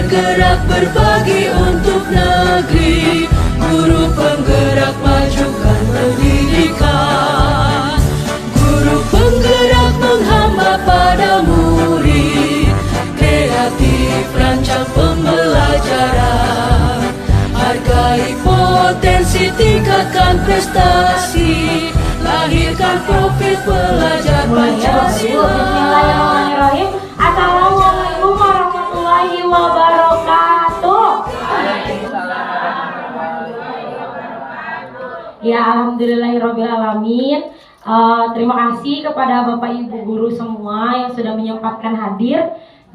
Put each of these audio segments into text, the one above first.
bergerak berbagi untuk negeri, guru penggerak majukan pendidikan, guru penggerak menghamba pada murid, kreatif rancang pembelajaran, hargai potensi, tingkatkan prestasi, lahirkan profil pelajar Pancasila. Bismillahirrahmanirrahim. Assalamualaikum warahmatullahi wabarakatuh. Ya, alhamdulillahirrabbilalamin. Terima kasih kepada Bapak Ibu guru semua yang sudah menyempatkan hadir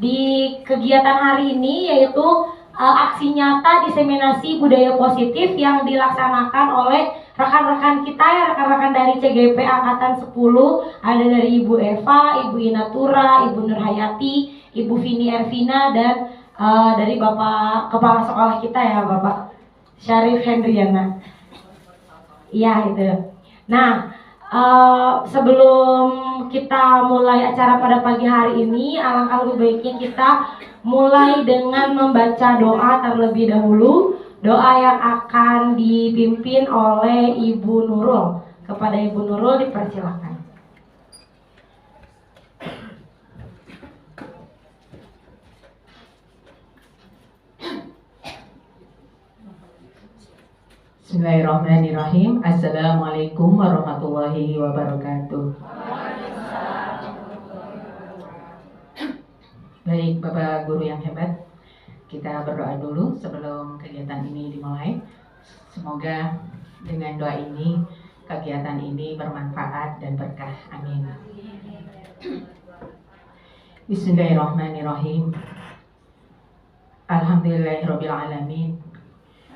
di kegiatan hari ini, yaitu aksi nyata diseminasi budaya positif yang dilaksanakan oleh rekan-rekan kita ya, rekan-rekan dari CGP Angkatan 10. Ada dari Ibu Eva, Ibu Inatura, Ibu Nurhayati, Ibu Vini Ervina, dan dari Bapak Kepala Sekolah kita ya, Bapak Syarif Hendriana. Iya itu. Nah, sebelum kita mulai acara pada pagi hari ini, alangkah lebih baiknya kita mulai dengan membaca doa terlebih dahulu. Doa yang akan dipimpin oleh Ibu Nurul. Kepada Ibu Nurul dipersilakan. Bismillahirrahmanirrahim. Assalamualaikum warahmatullahi wabarakatuh. Baik, Bapak Guru yang hebat, kita berdoa dulu sebelum kegiatan ini dimulai. Semoga dengan doa ini, kegiatan ini bermanfaat dan berkah. Amin. Bismillahirrahmanirrahim. Alhamdulillahirrabbilalamin.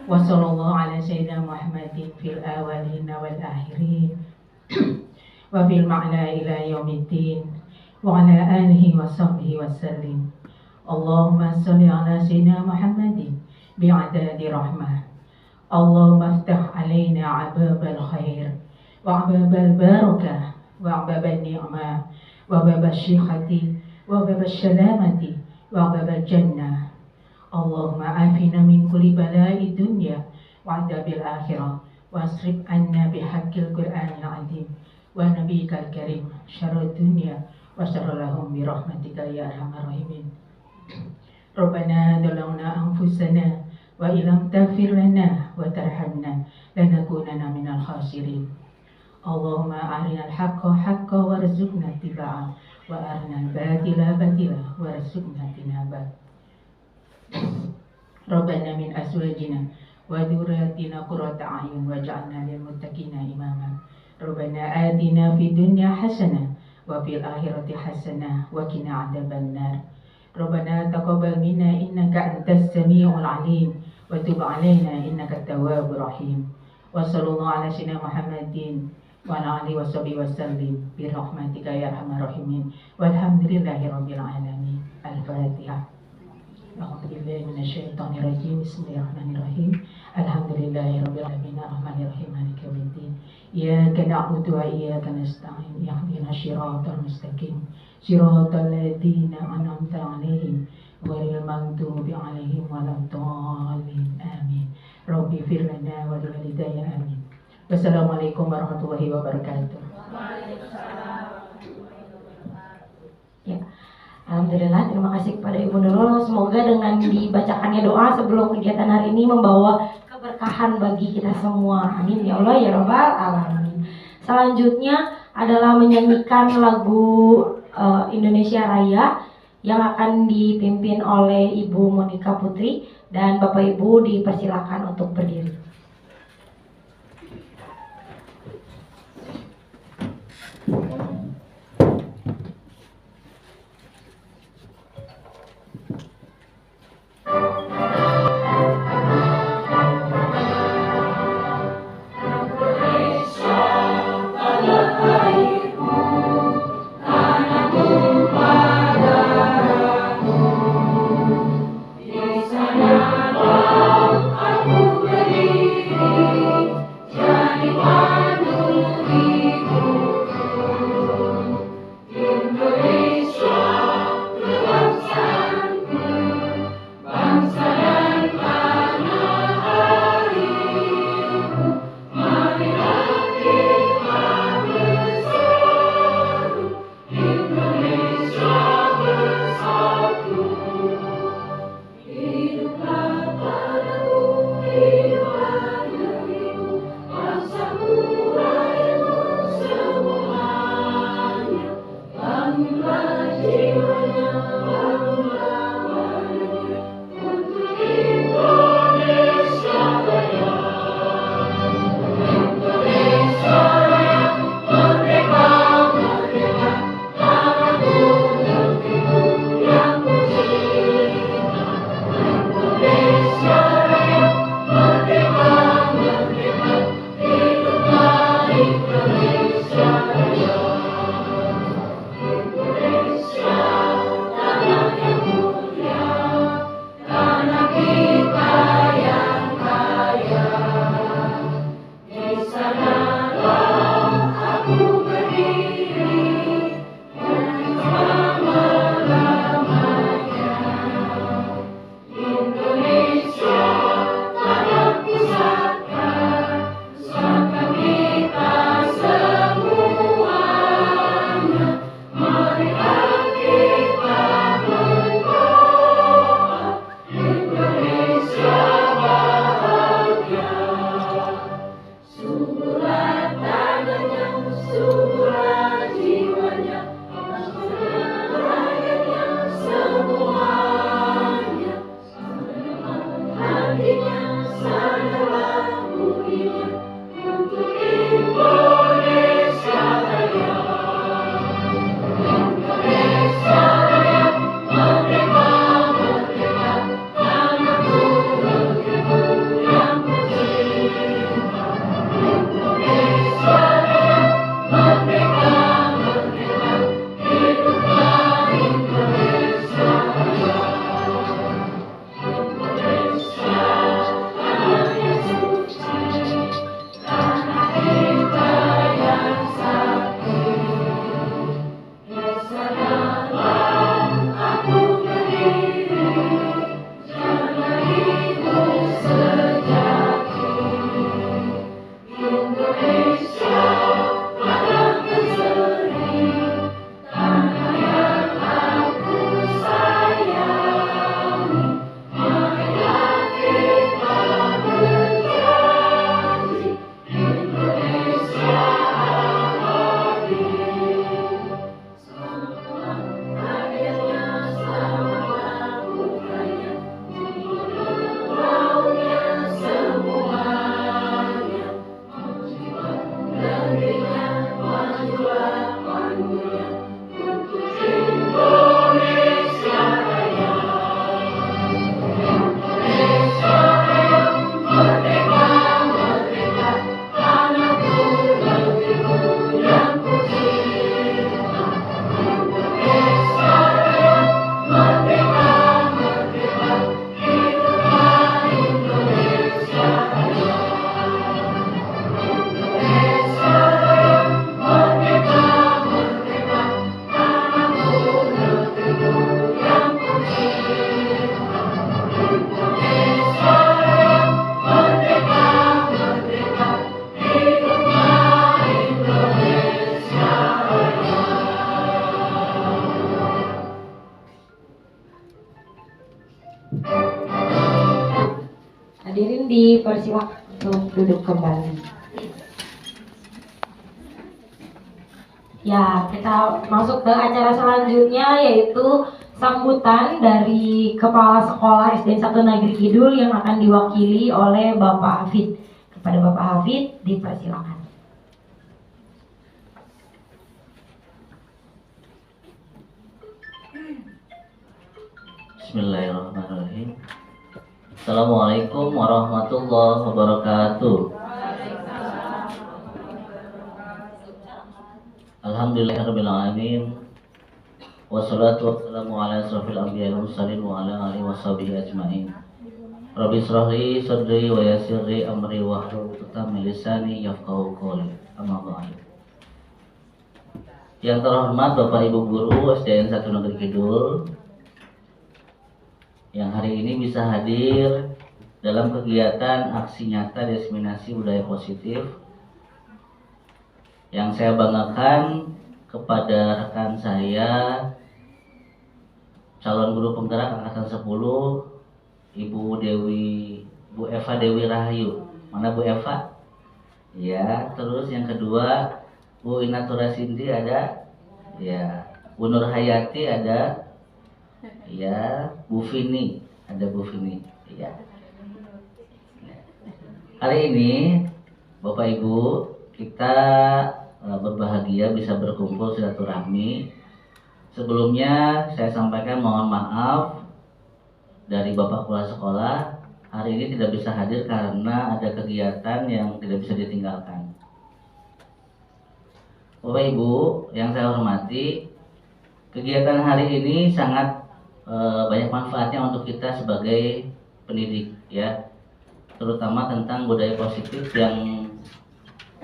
Wassallallahu ala sayyidina Muhammadin fil awalin wal akhirin wa fil ma'la ila yaumiddin wa ala alihi wa sahbihi wa sallim. Allahumma salli ala sayyidina Muhammadin bi'adadi rahmah. Allahumma aftah alaina ababal khair wa ababal barakah wa ababal ni'mah wa ababal syikhati wa ababal salamati wa ababal jannah. Allahumma afina min kulli bala'i dunya wa adabil akhirah wa asrif anna bihaqqil Qur'anil azim wa nabiyikal karim syarrud dunya wa syarralahum bi rahmatika ya arhamar rahimin. Rabbana zalamna anfusana wa illam taghfir lana wa tarhamna lanakunanna minal khasirin. Allahumma arinal haqqa haqqa warzuqna ittiba'ah wa arinal batila batila warzuqna tinabah. Rabbana min azwajina wa dzurriyyatina qurrata a'yun waj'alna lil muttaqina imama. Rabbana atina fid dunya hasanah wa fil akhirati hasanah wa qina adzabannar. Rabbana taqabbal minna innaka antas samiul alim wa tub 'alaina innaka tawwabur rahim. Wa sallallahu ala sayyidina Muhammadin wa ala alihi washabihi wasallim bi rahmatika ya arhamar rahimin. Walhamdulillahirabbil alamin. Al-Fatihah. A'udzubillahi minasyaitonir rajim. Bismillahirrahmanirrahim. Alhamdulillahirabbil alamin arrahmanirrahim maliki yaumiddin. Iyyaka na'budu wa iyyaka nasta'in. Ihdinas siratal mustaqim. Siratal ladzina an'amta 'alaihim ghairil maghdubi 'alaihim waladdallin. Amin. Rabbi fir lana wa li walidayya amin. Wassalamualaikum warahmatullahi wabarakatuh. Ya. Alhamdulillah, terima kasih kepada Ibu Nurul. Semoga dengan dibacakannya doa sebelum kegiatan hari ini membawa keberkahan bagi kita semua. Amin ya Allah ya Rabbal alamin. Selanjutnya adalah menyanyikan lagu Indonesia Raya yang akan dipimpin oleh Ibu Monika Putri, dan Bapak Ibu dipersilakan untuk berdiri. dipersilakan untuk duduk kembali. Ya, kita masuk ke acara selanjutnya, yaitu sambutan dari Kepala Sekolah SD 1 Negeri Kidul yang akan diwakili oleh Bapak Hafid. Kepada Bapak Hafid, dipersilakan. Bismillahirrahmanirrahim. Assalamualaikum warahmatullahi wabarakatuh. Alhamdulillahirabbil alamin. Wassalatu wassalamu ala asrofil anbiya'i wal mursalin wa ala alihi washabihi ajmain. Rabbi shrah li sadri wa yassir li amri wahlul 'uqdatam min lisani yafqahu qawli. Amma ba'du. Yang terhormat Bapak Ibu guru SDN 1 Negeri Kidul yang hari ini bisa hadir dalam kegiatan aksi nyata diseminasi budaya positif, yang saya banggakan kepada rekan saya calon guru penggerak angkatan 10, Ibu Eva Dewi Rahayu. Mana Bu Eva? Ya, terus yang kedua Bu Inatura Cindy ada. Ya, Bu Nur Hayati ada. Ya, Bu Vini, ada Bu Vini. Ya. Hari ini Bapak Ibu, kita berbahagia bisa berkumpul silaturahmi. Sebelumnya saya sampaikan mohon maaf dari Bapak Kepala Sekolah, hari ini tidak bisa hadir karena ada kegiatan yang tidak bisa ditinggalkan. Bapak Ibu yang saya hormati, kegiatan hari ini sangat banyak manfaatnya untuk kita sebagai pendidik, ya, terutama tentang budaya positif yang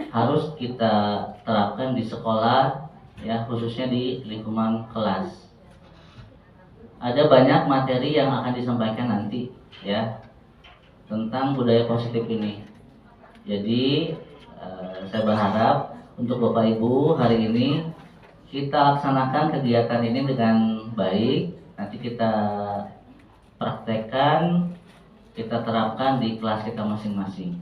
harus kita terapkan di sekolah, ya, khususnya di lingkungan kelas. Ada banyak materi yang akan disampaikan nanti, ya, tentang budaya positif ini. Jadi saya berharap untuk Bapak Ibu hari ini kita laksanakan kegiatan ini dengan baik. Nanti kita praktekkan, kita terapkan di kelas kita masing-masing.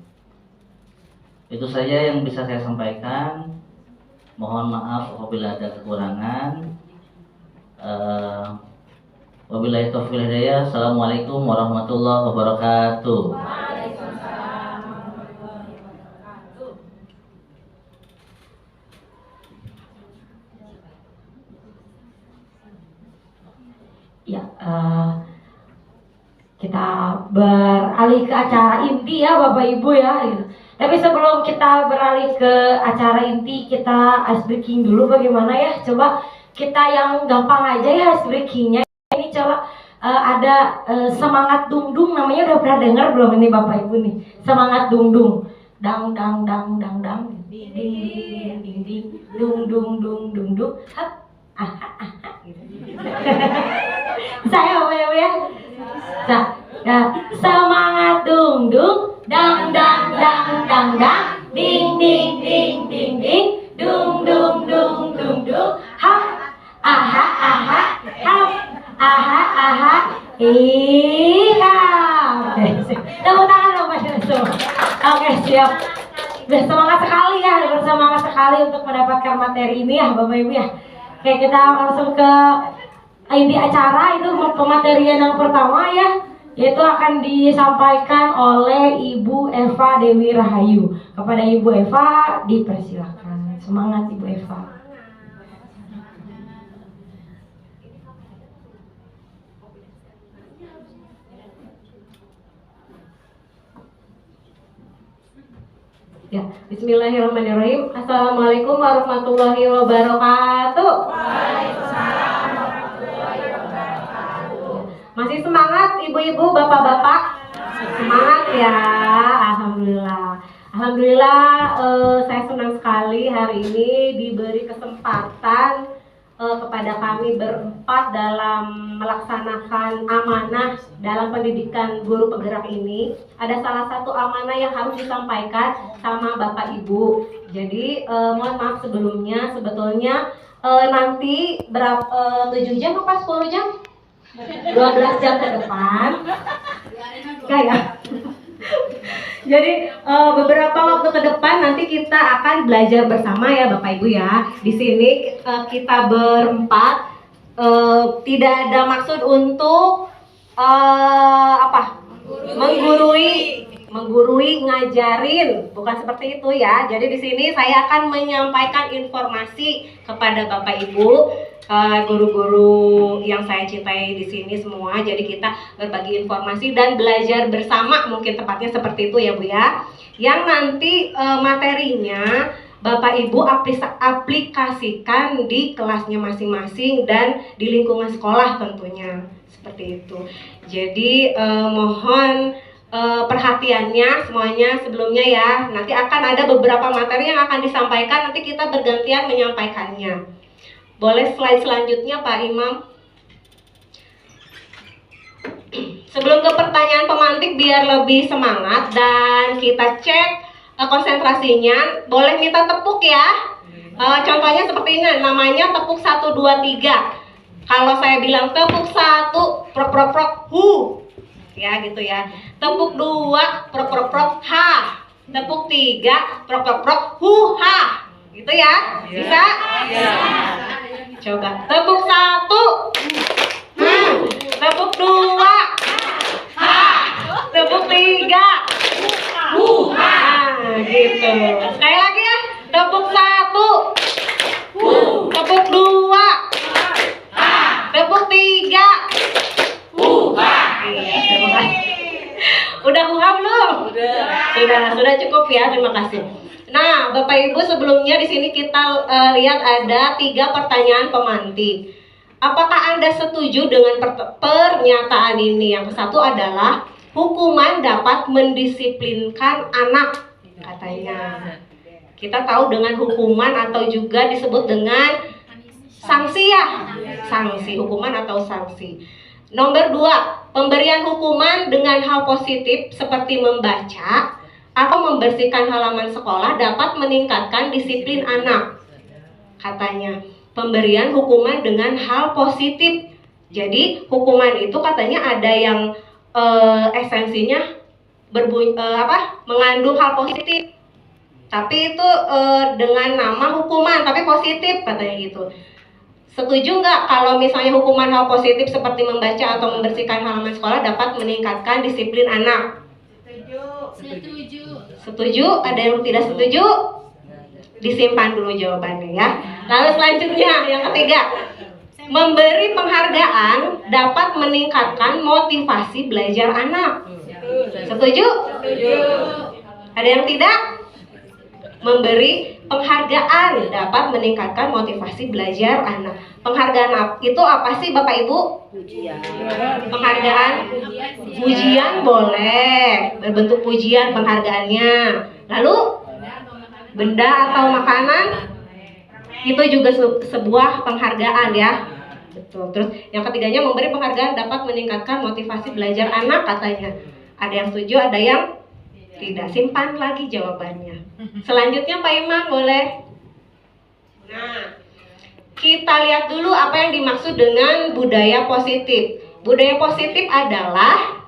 Itu saja yang bisa saya sampaikan. Mohon maaf apabila ada kekurangan. Wabillahi taufiq wal hidayah. Assalamualaikum warahmatullahi wabarakatuh. Ya, kita beralih ke acara inti ya Bapak Ibu ya. Gitu. Tapi sebelum kita beralih ke acara inti, kita ice breaking dulu bagaimana ya? Coba kita yang gampang aja ya ice breakingnya. Ini coba ada semangat dung-dung, namanya udah pernah dengar belum ini Bapak Ibu nih? Semangat dung-dung. Dang dang dang dang dang. Ding ding ding ding ding. Dung dung dung dung dung. Hap. Gitu. Saya apa ya? Ya, semangat dung dung, dang dang dang dang dang, ding ding ding ding ding, dung dung dung dung dung, hap, aha aha, hap, aha aha, iya. Tepuk tangan dong Pak Yusuf. Oke, siap. Bersemangat sekali ya, bersemangat sekali untuk mendapatkan materi ini ya Bapak Ibu ya. Oke, kita langsung ke inti acara. Itu pematerian yang pertama ya, yaitu akan disampaikan oleh Ibu Eva Dewi Rahayu. Kepada Ibu Eva dipersilakan. Semangat Ibu Eva. Ya, bismillahirrahmanirrahim. Assalamualaikum warahmatullahi wabarakatuh. Waalaikumsalam warahmatullahi wabarakatuh. Masih semangat ibu-ibu, bapak-bapak? Semangat ya, alhamdulillah. Alhamdulillah, saya senang sekali hari ini diberi kesempatan kepada kami berempat dalam melaksanakan amanah dalam pendidikan guru penggerak ini. Ada salah satu amanah yang harus disampaikan sama Bapak Ibu. Jadi mohon maaf sebelumnya, sebetulnya nanti berapa 7 jam apa 10 jam? 12 jam ke depan. Kayak Jadi beberapa waktu ke depan nanti kita akan belajar bersama ya Bapak Ibu ya. Di sini kita berempat tidak ada maksud untuk menggurui, ngajarin, bukan seperti itu ya. Jadi di sini saya akan menyampaikan informasi kepada Bapak Ibu, guru-guru yang saya cintai di sini semua. Jadi kita berbagi informasi dan belajar bersama, mungkin tepatnya seperti itu ya Bu ya. Yang nanti materinya Bapak Ibu aplikasikan di kelasnya masing-masing dan di lingkungan sekolah tentunya. Seperti itu. Jadi mohon perhatiannya semuanya sebelumnya ya. Nanti akan ada beberapa materi yang akan disampaikan, nanti kita bergantian menyampaikannya. Boleh slide selanjutnya Pak Imam. Sebelum ke pertanyaan pemantik biar lebih semangat dan kita cek konsentrasinya, boleh minta tepuk ya. Contohnya seperti ini, namanya tepuk 1, 2, 3. Kalau saya bilang tepuk 1, prok prok prok, hu. Ya gitu ya. Tepuk 2, prok prok prok, ha. Tepuk 3, prok prok prok, hu, ha. Gitu ya? Bisa? Coba. Tepuk 1, ha. Tepuk 2, ha. Tepuk 3, hu, ha. Gitu. Sekali lagi ya. Tepuk 1, hu. Tepuk 2, ha. Tepuk 3, hu, ha. Udah huha belum? Sudah cukup ya, terima kasih. Nah, Bapak Ibu sebelumnya di sini kita lihat ada 3 pertanyaan pemantik. Apakah Anda setuju dengan pernyataan ini? Yang satu adalah hukuman dapat mendisiplinkan anak, katanya. Kita tahu dengan hukuman atau juga disebut dengan sanksi ya. Sanksi, hukuman atau sanksi. Nomor 2, pemberian hukuman dengan hal positif seperti membaca atau membersihkan halaman sekolah dapat meningkatkan disiplin anak, katanya. Pemberian hukuman dengan hal positif. Jadi hukuman itu katanya ada yang esensinya mengandung hal positif, tapi itu dengan nama hukuman tapi positif, katanya gitu. Setuju nggak kalau misalnya hukuman hal positif seperti membaca atau membersihkan halaman sekolah dapat meningkatkan disiplin anak? Setuju? Ada yang tidak setuju? Disimpan dulu jawabannya ya. Lalu selanjutnya yang ketiga, memberi penghargaan dapat meningkatkan motivasi belajar anak. Setuju? Ada yang tidak? Memberi penghargaan dapat meningkatkan motivasi belajar anak. Penghargaan itu apa sih Bapak Ibu? Penghargaan, pujian boleh, berbentuk pujian penghargaannya. Lalu benda atau makanan itu juga sebuah penghargaan ya. Betul. Terus yang ketiganya memberi penghargaan dapat meningkatkan motivasi belajar anak, katanya. Ada yang setuju, ada yang tidak. Simpan lagi jawabannya. Selanjutnya Pak Imam boleh. Nah, kita lihat dulu apa yang dimaksud dengan budaya positif. Budaya positif adalah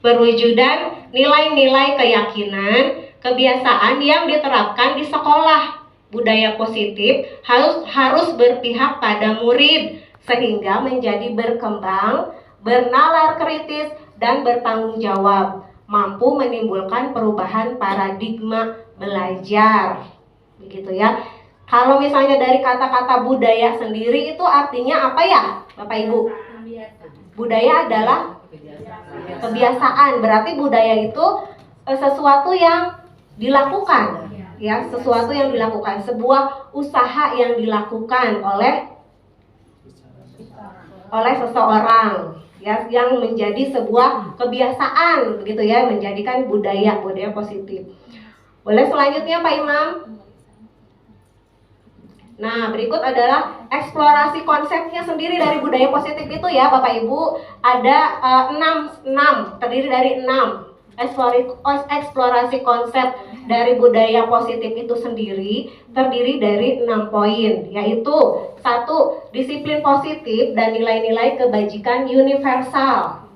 perwujudan nilai-nilai keyakinan, kebiasaan yang diterapkan di sekolah. Budaya positif harus berpihak pada murid sehingga menjadi berkembang, bernalar kritis dan bertanggung jawab, mampu menimbulkan perubahan paradigma belajar. Begitu ya. Kalau misalnya dari kata-kata budaya sendiri itu artinya apa ya, Bapak Ibu? Budaya adalah kebiasaan. Berarti budaya itu sesuatu yang dilakukan, ya, sesuatu yang dilakukan, sebuah usaha yang dilakukan oleh seseorang, ya, yang menjadi sebuah kebiasaan, begitu ya, menjadikan budaya positif. Boleh selanjutnya Pak Imam. Nah, berikut adalah eksplorasi konsepnya sendiri dari budaya positif itu ya Bapak Ibu. Ada 6, terdiri dari 6 eksplorasi konsep dari budaya positif itu sendiri, terdiri dari 6 poin, yaitu 1. Disiplin positif dan nilai-nilai kebajikan universal.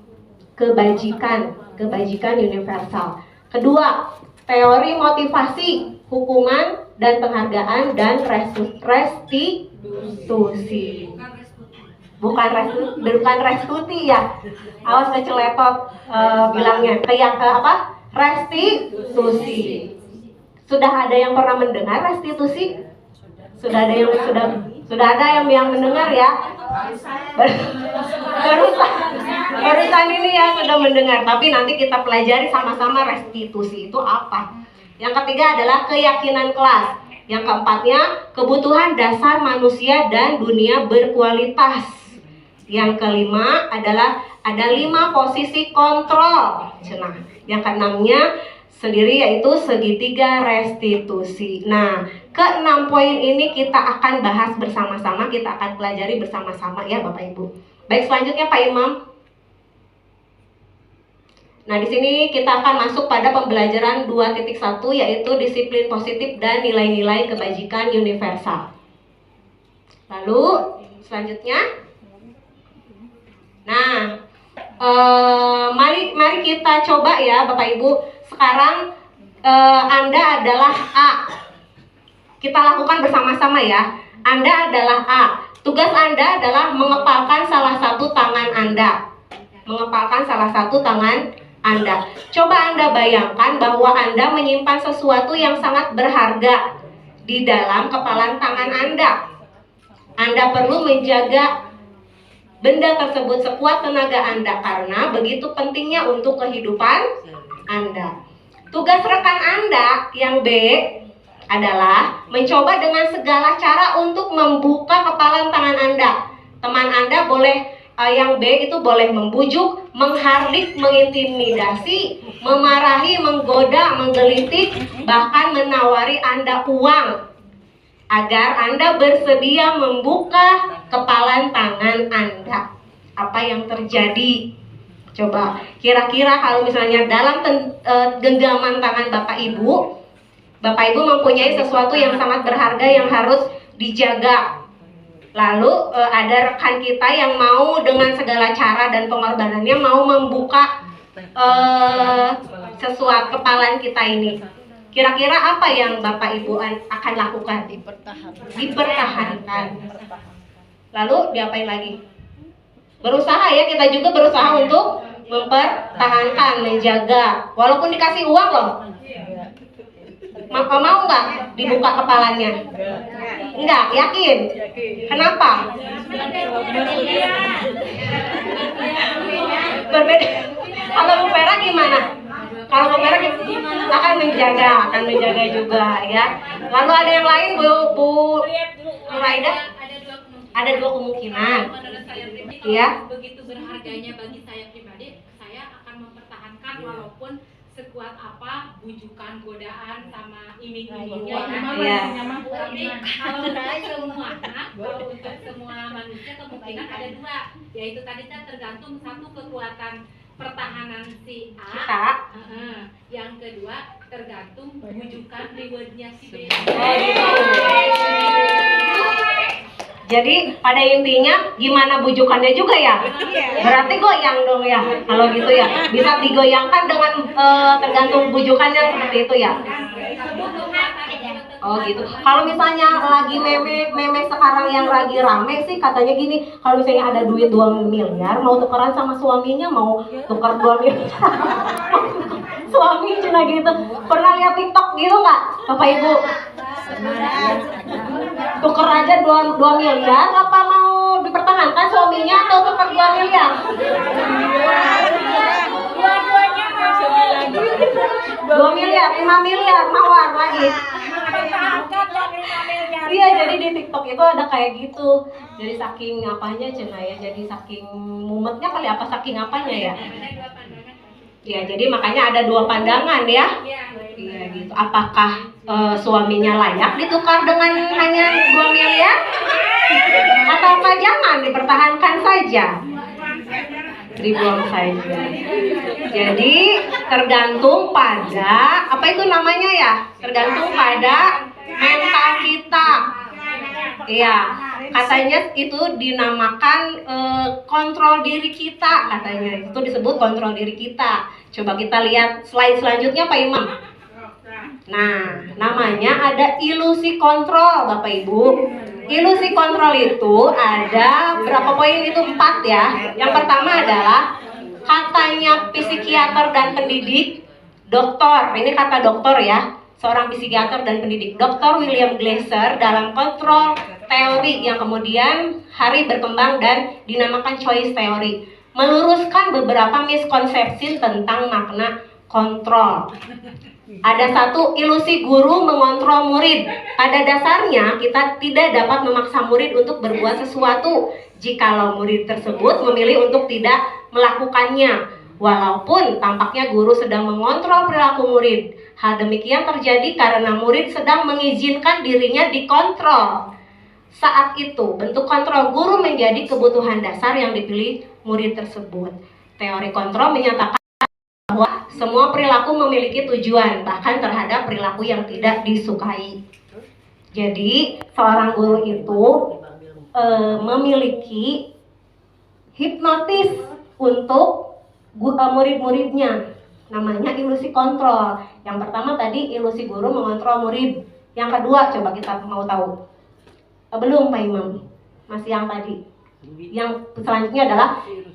Kebajikan kebajikan universal. Kedua, teori motivasi, hukuman dan penghargaan dan restitusi. Bukan restitusi ya. Awas keceletot bilangnya. Apa? Restitusi. Sudah ada yang pernah mendengar restitusi? Sudah ada yang mendengar ya? Barusan ini ya sudah mendengar. Tapi nanti kita pelajari sama-sama restitusi itu apa. Yang ketiga adalah keyakinan kelas. Yang keempatnya, kebutuhan dasar manusia dan dunia berkualitas. Yang kelima adalah ada 5 posisi kontrol. Nah, yang keenamnya sendiri yaitu segitiga restitusi. Nah, ke-6 poin ini kita akan bahas bersama-sama, kita akan pelajari bersama-sama ya Bapak Ibu. Baik, selanjutnya Pak Imam. Nah, di sini kita akan masuk pada pembelajaran 2.1 yaitu disiplin positif dan nilai-nilai kebajikan universal. Lalu selanjutnya, nah, mari kita coba ya Bapak Ibu. Sekarang Anda adalah A. Kita lakukan bersama-sama ya. Anda adalah A. Tugas Anda adalah mengepalkan salah satu tangan Anda. Mengepalkan salah satu tangan Anda. Coba Anda bayangkan bahwa Anda menyimpan sesuatu yang sangat berharga di dalam kepalan tangan Anda. Anda perlu menjaga benda tersebut sekuat tenaga Anda karena begitu pentingnya untuk kehidupan Anda. Tugas rekan Anda yang B adalah mencoba dengan segala cara untuk membuka kepalan tangan Anda. Teman Anda boleh yang B itu boleh membujuk, menghardik, mengintimidasi, memarahi, menggoda, menggelitik, bahkan menawari Anda uang agar Anda bersedia membuka kepalan tangan Anda. Apa yang terjadi? Coba, kira-kira kalau misalnya dalam genggaman tangan Bapak Ibu mempunyai sesuatu yang sangat berharga yang harus dijaga. Lalu ada rekan kita yang mau dengan segala cara dan pengorbanannya mau membuka sesuatu kepalan kita ini. Kira-kira apa yang Bapak Ibu akan lakukan? Dipertahankan. Lalu diapain lagi? Berusaha ya, kita juga berusaha untuk mempertahankan, menjaga. Walaupun dikasih uang loh. Mau nggak dibuka kepalanya? Enggak, yakin? Kenapa? Berbeda. Kalau Bu Vera gimana? Kalau Bu Vera akan menjaga juga ya. Lalu ada yang lain Bu Raida? Ada dua kemungkinan. Menurut saya pribadi, Ya. begitu berharganya bagi saya pribadi, saya akan mempertahankan walaupun sekuat apa bujukan, godaan, sama iming-imingnya. Iya. Tapi kalau untuk semua manusia kemungkinan ada dua, yaitu tadi saya tergantung satu kekuatan pertahanan si A. Kita. Yang kedua tergantung bujukan rewardnya si B. Jadi pada intinya gimana bujukannya juga ya. Berarti goyang dong ya. Kalau gitu ya bisa digoyangkan dengan tergantung bujukannya seperti itu ya. Oh gitu. Kalau misalnya lagi meme sekarang yang lagi rame sih katanya gini, kalau misalnya ada duit 2 miliar mau tukeran sama suaminya, mau tukar 2 miliar. Suami cina gitu. Pernah lihat TikTok gitu nggak Bapak Ibu? Tuker aja 2 miliar, apa mau dipertahankan suaminya atau tuker 2 miliar? 2 miliar, 5 miliar, mawar lagi. Iya, jadi di TikTok itu ada kayak gitu. Jadi saking apanya cina ya, jadi saking mumetnya kali apa, saking apanya ya. Ya, jadi makanya ada 2 pandangan ya. Iya gitu. Apakah suaminya layak ditukar dengan hanya 2 miliar? Ataukah jangan dipertahankan saja? Dibuang saja. Jadi tergantung pada apa itu namanya ya? Tergantung pada mental kita. Iya, katanya itu dinamakan kontrol diri kita, katanya itu disebut kontrol diri kita. Coba kita lihat slide selanjutnya Pak Imam. Nah, namanya ada ilusi kontrol Bapak Ibu. Ilusi kontrol itu ada berapa poin itu? 4 ya. Yang pertama adalah katanya psikiater dan pendidik, dokter, ini kata dokter ya, seorang psikiater dan pendidik, Dr. William Glasser dalam kontrol teori yang kemudian hari berkembang dan dinamakan choice theory, meluruskan beberapa miskonsepsi tentang makna kontrol. Ada satu, ilusi guru mengontrol murid. Pada dasarnya kita tidak dapat memaksa murid untuk berbuat sesuatu jikalau murid tersebut memilih untuk tidak melakukannya. Walaupun tampaknya guru sedang mengontrol perilaku murid. Hal demikian terjadi karena murid sedang mengizinkan dirinya dikontrol. Saat itu, bentuk kontrol guru menjadi kebutuhan dasar yang dipilih murid tersebut. Teori kontrol menyatakan bahwa semua perilaku memiliki tujuan, bahkan terhadap perilaku yang tidak disukai. Jadi, seorang guru itu memiliki hipnotis untuk murid-muridnya. Namanya ilusi kontrol. Yang pertama tadi ilusi guru mengontrol murid. Yang kedua, coba kita mau tahu. Belum Pak Imam, masih yang tadi. Yang selanjutnya adalah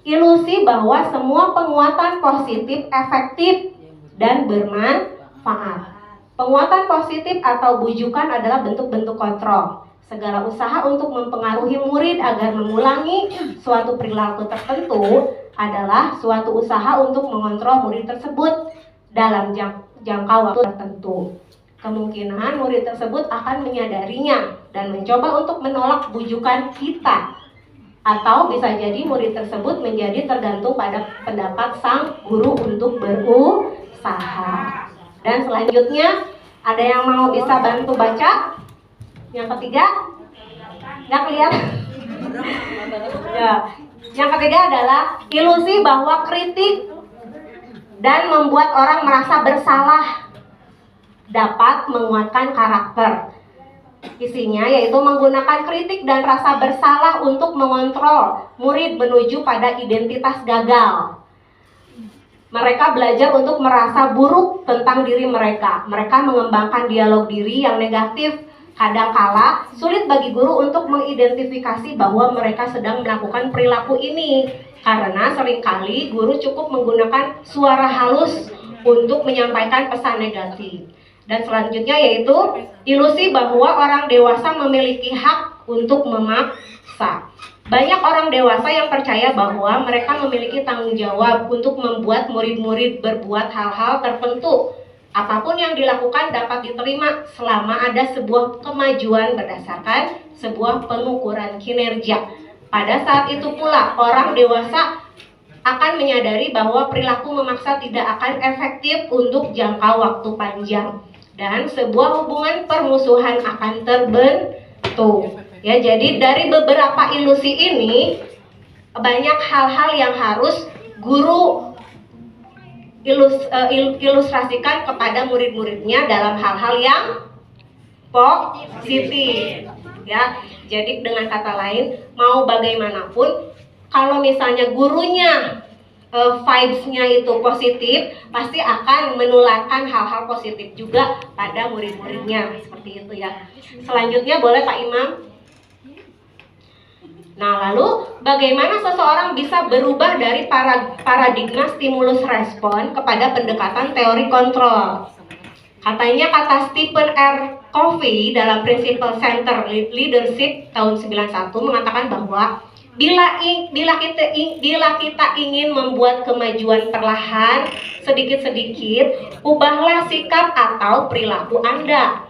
ilusi bahwa semua penguatan positif efektif dan bermanfaat. Penguatan positif atau bujukan adalah bentuk-bentuk kontrol. Segala usaha untuk mempengaruhi murid agar mengulangi suatu perilaku tertentu adalah suatu usaha untuk mengontrol murid tersebut dalam jangka waktu tertentu. Kemungkinan murid tersebut akan menyadarinya dan mencoba untuk menolak bujukan kita. Atau bisa jadi murid tersebut menjadi tergantung pada pendapat sang guru untuk berusaha. Dan selanjutnya, ada yang mau bisa bantu baca? Yang ketiga? Nggak kelihatan? Ya. Yang ketiga adalah ilusi bahwa kritik dan membuat orang merasa bersalah dapat menguatkan karakter. Isinya yaitu menggunakan kritik dan rasa bersalah untuk mengontrol murid menuju pada identitas gagal. Mereka belajar untuk merasa buruk tentang diri mereka. Mereka mengembangkan dialog diri yang negatif. Kadangkala sulit bagi guru untuk mengidentifikasi bahwa mereka sedang melakukan perilaku ini, karena seringkali guru cukup menggunakan suara halus untuk menyampaikan pesan negatif. Dan selanjutnya yaitu ilusi bahwa orang dewasa memiliki hak untuk memaksa. Banyak orang dewasa yang percaya bahwa mereka memiliki tanggung jawab untuk membuat murid-murid berbuat hal-hal tertentu. Apapun yang dilakukan dapat diterima selama ada sebuah kemajuan berdasarkan sebuah pengukuran kinerja. Pada saat itu pula orang dewasa akan menyadari bahwa perilaku memaksa tidak akan efektif untuk jangka waktu panjang. Dan sebuah hubungan permusuhan akan terbentuk. Ya, jadi dari beberapa ilusi ini banyak hal-hal yang harus guru ilustrasikan kepada murid-muridnya dalam hal-hal yang positif. Ya, jadi dengan kata lain, mau bagaimanapun, kalau misalnya gurunya vibes-nya itu positif, pasti akan menularkan hal-hal positif juga pada murid-muridnya, seperti itu ya. Selanjutnya boleh Pak Imam. Nah, lalu bagaimana seseorang bisa berubah dari paradigma stimulus respon kepada pendekatan teori kontrol? Katanya kata Stephen R. Covey dalam Principle Center Leadership tahun 91 mengatakan bahwa Bila kita ingin membuat kemajuan perlahan, sedikit-sedikit, ubahlah sikap atau perilaku Anda.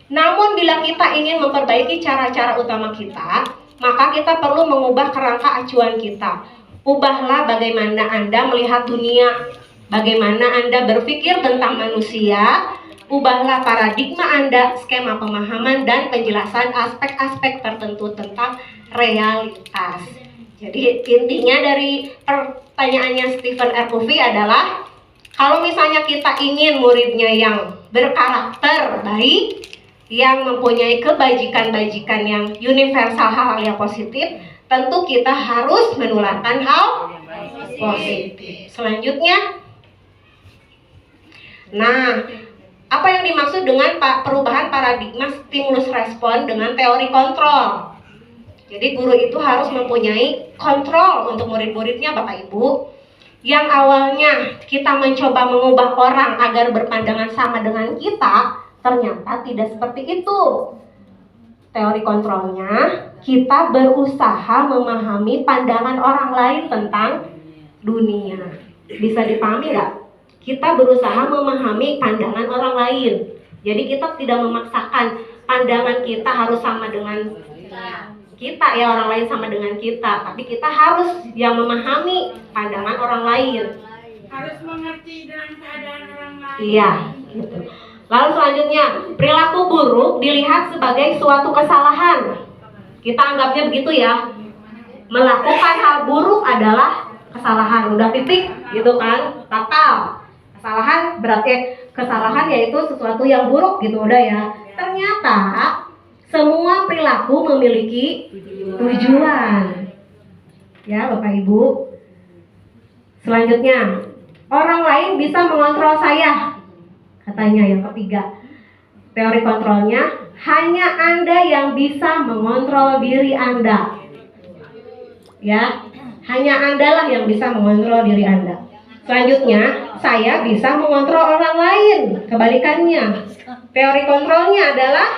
Namun bila kita ingin memperbaiki cara-cara utama kita, maka kita perlu mengubah kerangka acuan kita. Ubahlah bagaimana Anda melihat dunia, bagaimana Anda berpikir tentang manusia. Ubahlah paradigma Anda, skema pemahaman dan penjelasan aspek-aspek tertentu tentang realitas. Jadi intinya dari pertanyaannya Stephen R. Covey adalah kalau misalnya kita ingin muridnya yang berkarakter baik, yang mempunyai kebajikan-bajikan yang universal, hal-hal yang positif, tentu kita harus menularkan hal positif. Selanjutnya, nah, apa yang dimaksud dengan perubahan paradigma stimulus respon dengan teori kontrol? Jadi guru itu harus mempunyai kontrol untuk murid-muridnya, Bapak Ibu. Yang awalnya kita mencoba mengubah orang agar berpandangan sama dengan kita, ternyata tidak seperti itu. Teori kontrolnya, kita berusaha memahami pandangan orang lain tentang dunia. Bisa dipahami nggak? Kita berusaha memahami pandangan orang lain. Jadi kita tidak memaksakan pandangan kita harus sama dengan kita, ya orang lain sama dengan kita. Tapi kita harus yang memahami pandangan orang lain. Harus mengerti dengan keadaan orang lain. Iya, gitu. Lalu selanjutnya, perilaku buruk dilihat sebagai suatu kesalahan. Kita anggapnya begitu ya. Melakukan hal buruk adalah kesalahan. Udah titik, gitu kan? Fatal. Kesalahan berarti kesalahan yaitu sesuatu yang buruk gitu, udah ya. Ternyata semua perilaku memiliki tujuan. Ya, Bapak Ibu. Selanjutnya, orang lain bisa mengontrol saya. Katanya yang ketiga. Teori kontrolnya, hanya Anda yang bisa mengontrol diri Anda. Ya, hanya Anda lah yang bisa mengontrol diri Anda. Selanjutnya, saya bisa mengontrol orang lain. Kebalikannya, teori kontrolnya adalah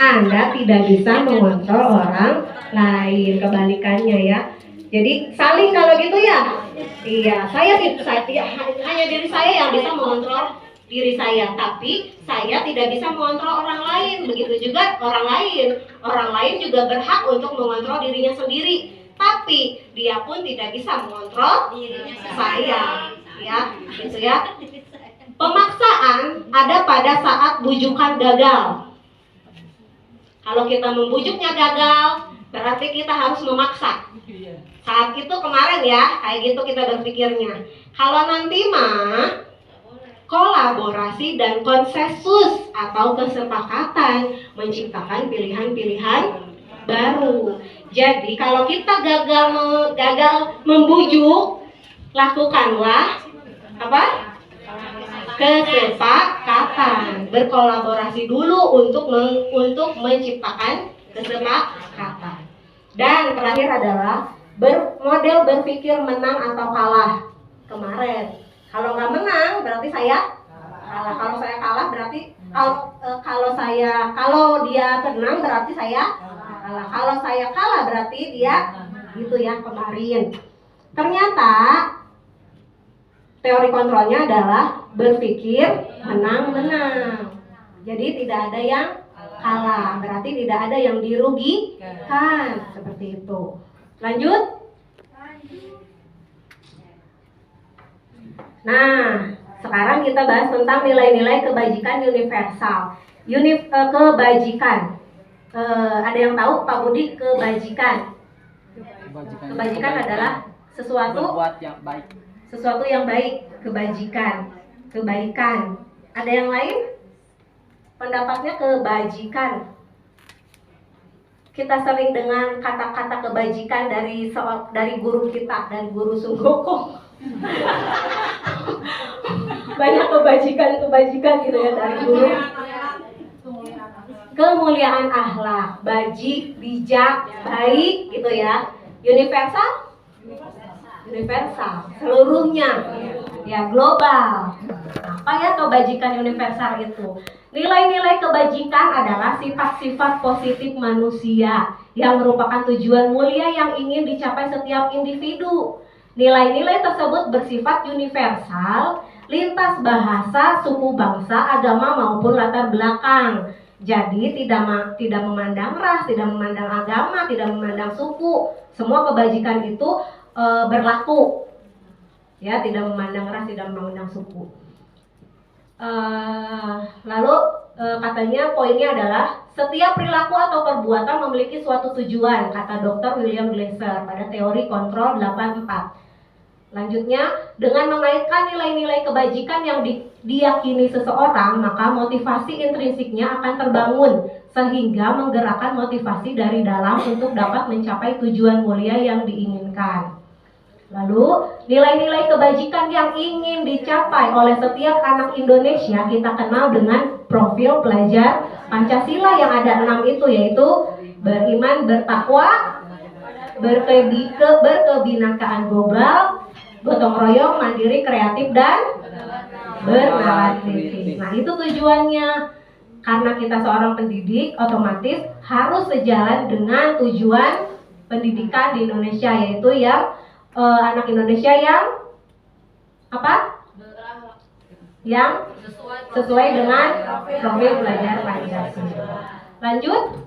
Anda tidak bisa mengontrol orang lain. Kebalikannya ya. Jadi saling kalau gitu ya. Iya, saya hanya diri saya yang bisa mengontrol diri saya, tapi saya tidak bisa mengontrol orang lain. Begitu juga orang lain. Orang lain juga berhak untuk mengontrol dirinya sendiri. Tapi dia pun tidak bisa mengontrol saya, ya, gitu ya. Pemaksaan ada pada saat bujukan gagal. Kalau kita membujuknya gagal, berarti kita harus memaksa. Saat itu kemarin ya, kayak gitu kita berpikirnya. Kalau nanti mah kolaborasi dan konsensus atau kesepakatan menciptakan pilihan-pilihan baru. Jadi kalau kita gagal membujuk, lakukanlah apa? Kesepakatan. Berkolaborasi dulu untuk menciptakan kesepakatan. Dan terakhir adalah model berpikir menang atau kalah. Kemarin, kalau nggak menang berarti saya kalah. Kalau saya kalah berarti kalau dia menang berarti saya kalah. Kalau saya kalah berarti dia gitu ya kemarin. Ternyata teori kontrolnya adalah berpikir menang-menang. Jadi tidak ada yang kalah, berarti tidak ada yang dirugikan. Seperti itu. Lanjut. Nah, sekarang kita bahas tentang nilai-nilai kebajikan universal. Kebajikan. Ada yang tahu Pak Budi kebajikan? Kebajikan adalah sesuatu yang baik, kebajikan, kebaikan. Ada yang lain? Pendapatnya kebajikan. Kita sering dengan kata-kata kebajikan dari guru kita, dari guru Sunggokong. Banyak kebajikan gitu ya dari guru. Kemuliaan akhlak, bajik, bijak, baik gitu ya. Universal? Universal, seluruhnya. Ya, global. Apa ya kebajikan universal itu? Nilai-nilai kebajikan adalah sifat-sifat positif manusia yang merupakan tujuan mulia yang ingin dicapai setiap individu. Nilai-nilai tersebut bersifat universal, lintas bahasa, suku, bangsa, agama maupun latar belakang. Jadi tidak memandang ras, tidak memandang agama, tidak memandang suku. Semua kebajikan itu berlaku. Ya, tidak memandang ras, tidak memandang suku. Lalu katanya poinnya adalah setiap perilaku atau perbuatan memiliki suatu tujuan, kata Dr. William Glasser pada teori kontrol 84. Selanjutnya, dengan mengaitkan nilai-nilai kebajikan yang diyakini seseorang, maka motivasi intrinsiknya akan terbangun sehingga menggerakkan motivasi dari dalam untuk dapat mencapai tujuan mulia yang diinginkan. Lalu, nilai-nilai kebajikan yang ingin dicapai oleh setiap anak Indonesia kita kenal dengan profil pelajar Pancasila yang ada 6 itu, yaitu beriman, bertakwa, berkebinakaan global, gotong royong, mandiri, kreatif, dan bernalar kritis. Nah, itu tujuannya. Karena kita seorang pendidik, otomatis harus sejalan dengan tujuan pendidikan di Indonesia, yaitu yang anak Indonesia yang apa? Yang sesuai dengan profil belajar Pancasila. Lanjut.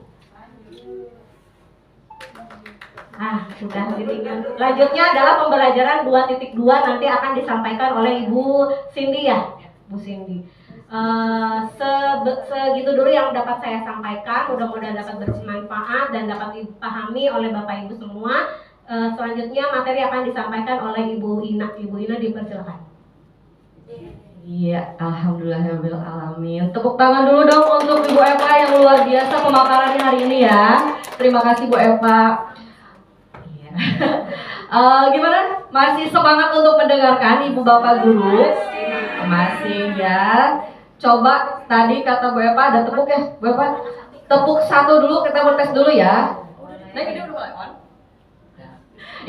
Sudah ditinggal. Lanjutnya adalah pembelajaran 2.2 nanti akan disampaikan oleh Ibu Cindy ya, Bu Cindy. Segitu dulu yang dapat saya sampaikan. Mudah-mudahan dapat bermanfaat dan dapat dipahami oleh Bapak Ibu semua. Selanjutnya materi akan disampaikan oleh Ibu Ina. Ibu Ina dipersilakan. Iya, alhamdulillahirabbil alamin. Tepuk tangan dulu dong untuk Ibu Eva yang luar biasa pemaparannya hari ini ya. Terima kasih Bu Eva. Iya. Gimana? Masih semangat untuk mendengarkan Ibu Bapak Guru? Masih ya. Coba tadi kata Bu Eva ada tepuk ya, Bu Eva. Tepuk 1 dulu, kita mau tes dulu ya. Nah, ini udah mulai on.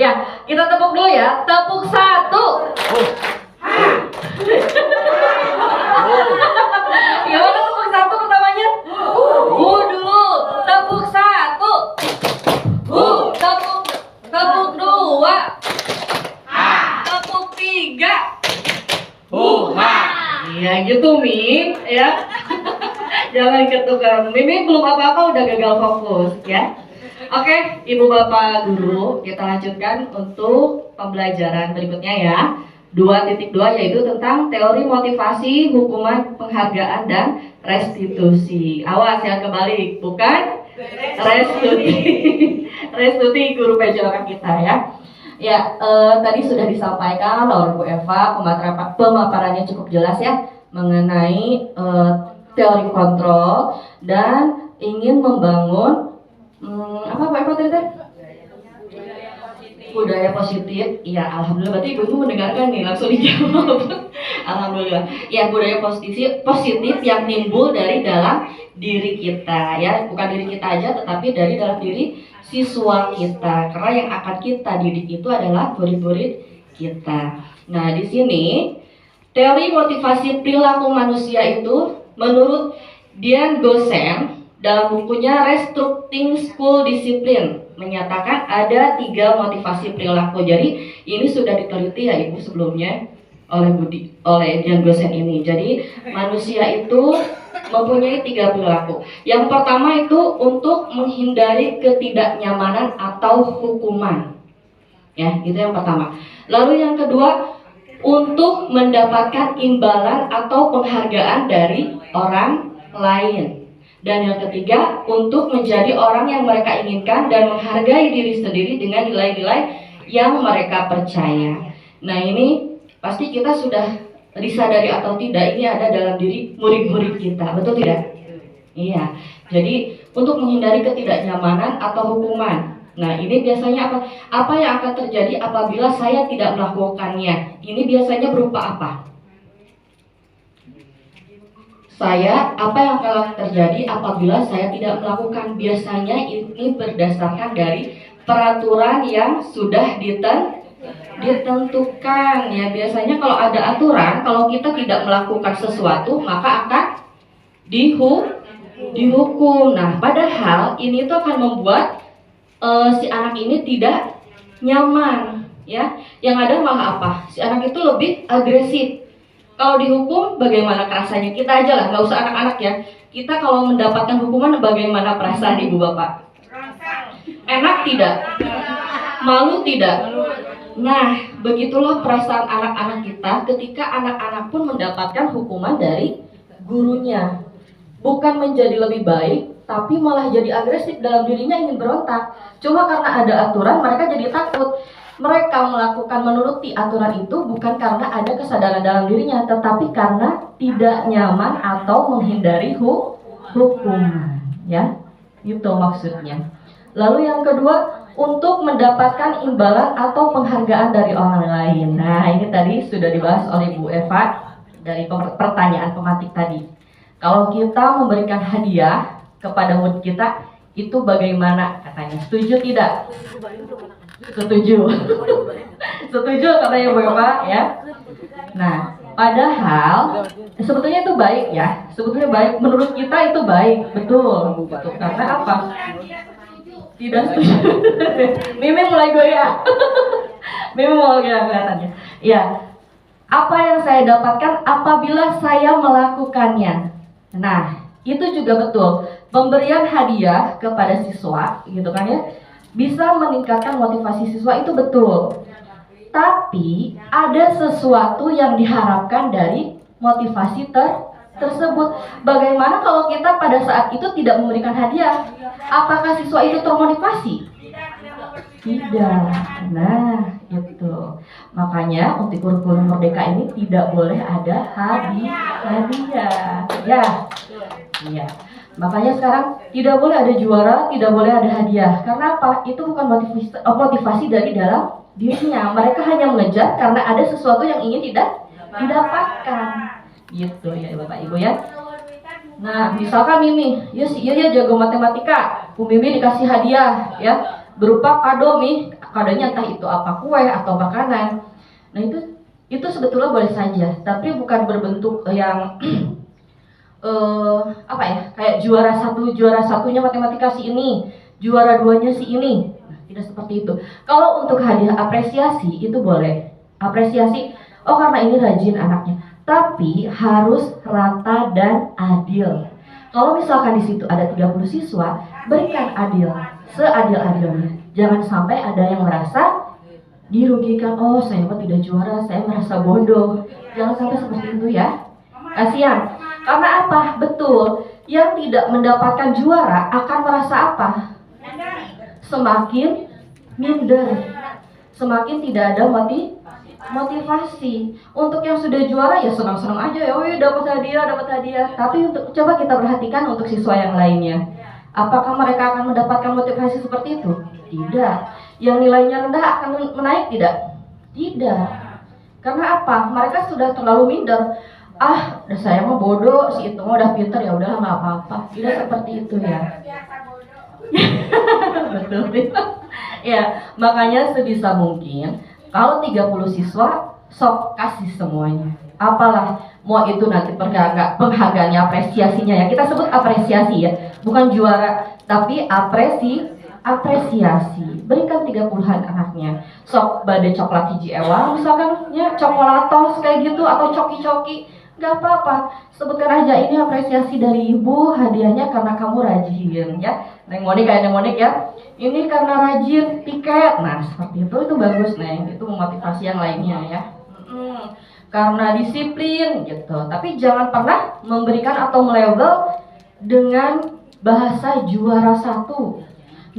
Ya, kita tepuk dulu ya. Tepuk 1. Gimana tepuk 1 pertamanya? Dulu. Tepuk 1. Tepuk 2. Tepuk 3. Iya gitu Mi, ya. Jangan ketukar. Mimi belum apa-apa udah gagal fokus ya. Oke, Ibu Bapak Guru, kita lanjutkan untuk pembelajaran berikutnya ya. 2.2 yaitu tentang teori motivasi, hukuman, penghargaan, dan restitusi. Awas yang kebalik, bukan restitusi. Restitusi guru pejoran kita ya. Ya, tadi sudah disampaikan oleh Bu Eva, pemaparannya cukup jelas ya mengenai teori kontrol dan ingin membangun apa Bu Eva tadi? Budaya positif. Iya, alhamdulillah berarti Ibu mendengarkan nih, langsung dijawab. Alhamdulillah. Ya, budaya positif yang timbul dari dalam diri kita ya, bukan diri kita aja tetapi dari dalam diri siswa kita. Karena yang akan kita didik itu adalah murid-murid kita. Nah, di sini teori motivasi perilaku manusia itu menurut Dian Gosen dalam bukunya Restructuring School Discipline menyatakan ada 3 motivasi perilaku. Jadi ini sudah diteliti ya Ibu sebelumnya oleh Dian Gosen ini. Jadi manusia itu mempunyai 3 perilaku. Yang pertama itu untuk menghindari ketidaknyamanan atau hukuman. Ya, itu yang pertama. Lalu yang kedua untuk mendapatkan imbalan atau penghargaan dari orang lain. Dan yang ketiga, untuk menjadi orang yang mereka inginkan dan menghargai diri sendiri dengan nilai-nilai yang mereka percaya. Nah, ini pasti kita sudah disadari atau tidak, ini ada dalam diri murid-murid kita, betul tidak? Iya. Jadi, untuk menghindari ketidaknyamanan atau hukuman. Nah, ini biasanya apa? Apa yang akan terjadi apabila saya tidak melakukannya? Ini biasanya berupa apa? Apa yang akan terjadi apabila saya tidak melakukan? Biasanya ini berdasarkan dari peraturan yang sudah ditentukan ya. Biasanya kalau ada aturan, kalau kita tidak melakukan sesuatu maka akan dihukum. Nah, padahal ini tuh akan membuat si anak ini tidak nyaman ya. Yang ada malah apa? Si anak itu lebih agresif. Kalau dihukum, bagaimana rasanya? Kita aja lah, nggak usah anak-anak ya. Kita kalau mendapatkan hukuman, bagaimana perasaan Ibu Bapak? Enak tidak? Malu tidak? Nah, begitulah perasaan anak-anak kita ketika anak-anak pun mendapatkan hukuman dari gurunya. Bukan menjadi lebih baik, tapi malah jadi agresif dalam dirinya, ingin berontak. Cuma karena ada aturan, mereka jadi takut. mereka melakukan menuruti aturan itu bukan karena ada kesadaran dalam dirinya, tetapi karena tidak nyaman atau menghindari hukuman, ya. Itu maksudnya. Lalu yang kedua, untuk mendapatkan imbalan atau penghargaan dari orang lain. Nah, ini tadi sudah dibahas oleh Bu Eva dari pertanyaan pematik tadi. Kalau kita memberikan hadiah kepada murid kita, itu bagaimana katanya? Setuju tidak? Setuju. Setuju katanya Bu Eva, ya. Nah, padahal sebetulnya itu baik ya. Sebetulnya baik, menurut kita itu baik, betul. Betul. Karena apa? Tidak setuju. Mimi mulai goyah. Mimi mulai goyah kelihatannya. Ya. Apa yang saya dapatkan apabila saya melakukannya? Nah, itu juga betul. Pemberian hadiah kepada siswa, gitu kan ya, bisa meningkatkan motivasi siswa, itu betul. Tapi ada sesuatu yang diharapkan dari motivasi tersebut. Bagaimana kalau kita pada saat itu tidak memberikan hadiah? Apakah siswa itu termotivasi? Tidak. Nah, itu. Makanya untuk kurikulum Merdeka ini tidak boleh ada hadiah. Ya. Iya. Makanya sekarang tidak boleh ada juara, tidak boleh ada hadiah. Karena apa? Itu bukan motivasi dari dalam dirinya. Mereka hanya mengejar karena ada sesuatu yang ingin didapatkan. Gitu ya Bapak Ibu ya. Nah, misalkan Mimi, ya jago matematika. Bu Mimi dikasih hadiah ya, berupa kado nih. Kadonya entah itu apa, kue atau makanan. Nah, itu sebetulnya boleh saja, tapi bukan berbentuk yang apa ya, kayak juara satunya matematika si ini, juara duanya si ini. Nah, tidak seperti itu. Kalau untuk hadiah apresiasi itu boleh. Apresiasi, oh karena ini rajin anaknya. Tapi harus rata dan adil. Kalau misalkan di situ ada 30 siswa, berikan adil, seadil-adilnya. Jangan sampai ada yang merasa dirugikan. Oh, saya mah tidak juara, saya merasa bodoh. Jangan sampai seperti itu ya. Kasihan. Karena apa? Betul. Yang tidak mendapatkan juara akan merasa apa? Semakin minder. Semakin tidak ada motivasi. Untuk yang sudah juara ya senang-senang aja ya, dapat hadiah. Tapi untuk coba kita perhatikan untuk siswa yang lainnya. Apakah mereka akan mendapatkan motivasi seperti itu? Tidak. Yang nilainya rendah akan menaik tidak? Tidak. Karena apa? Mereka sudah terlalu minder. Ah, udah saya mah bodoh, si itu mah udah pinter, ya udah nggak apa-apa. Tidak seperti itu ya. Betul. Ya, makanya sebisa mungkin kalau 30 siswa sok kasih semuanya. Apalah, mau itu nanti penghargaannya, apresiasinya ya. Kita sebut apresiasi ya, bukan juara, tapi apresiasi. Berikan 30-an anaknya. Sok badai coklat hiji ewang misalkan ya, coklatos kayak gitu atau coki-coki. Gak apa-apa, sebutkan aja ini apresiasi dari ibu, hadiahnya karena kamu rajin ya. Neng Monik ya, ini karena rajin tiket. Nah seperti itu bagus Neng, itu memotivasi yang lainnya ya. Karena disiplin gitu. Tapi jangan pernah memberikan atau melabel dengan bahasa juara 1,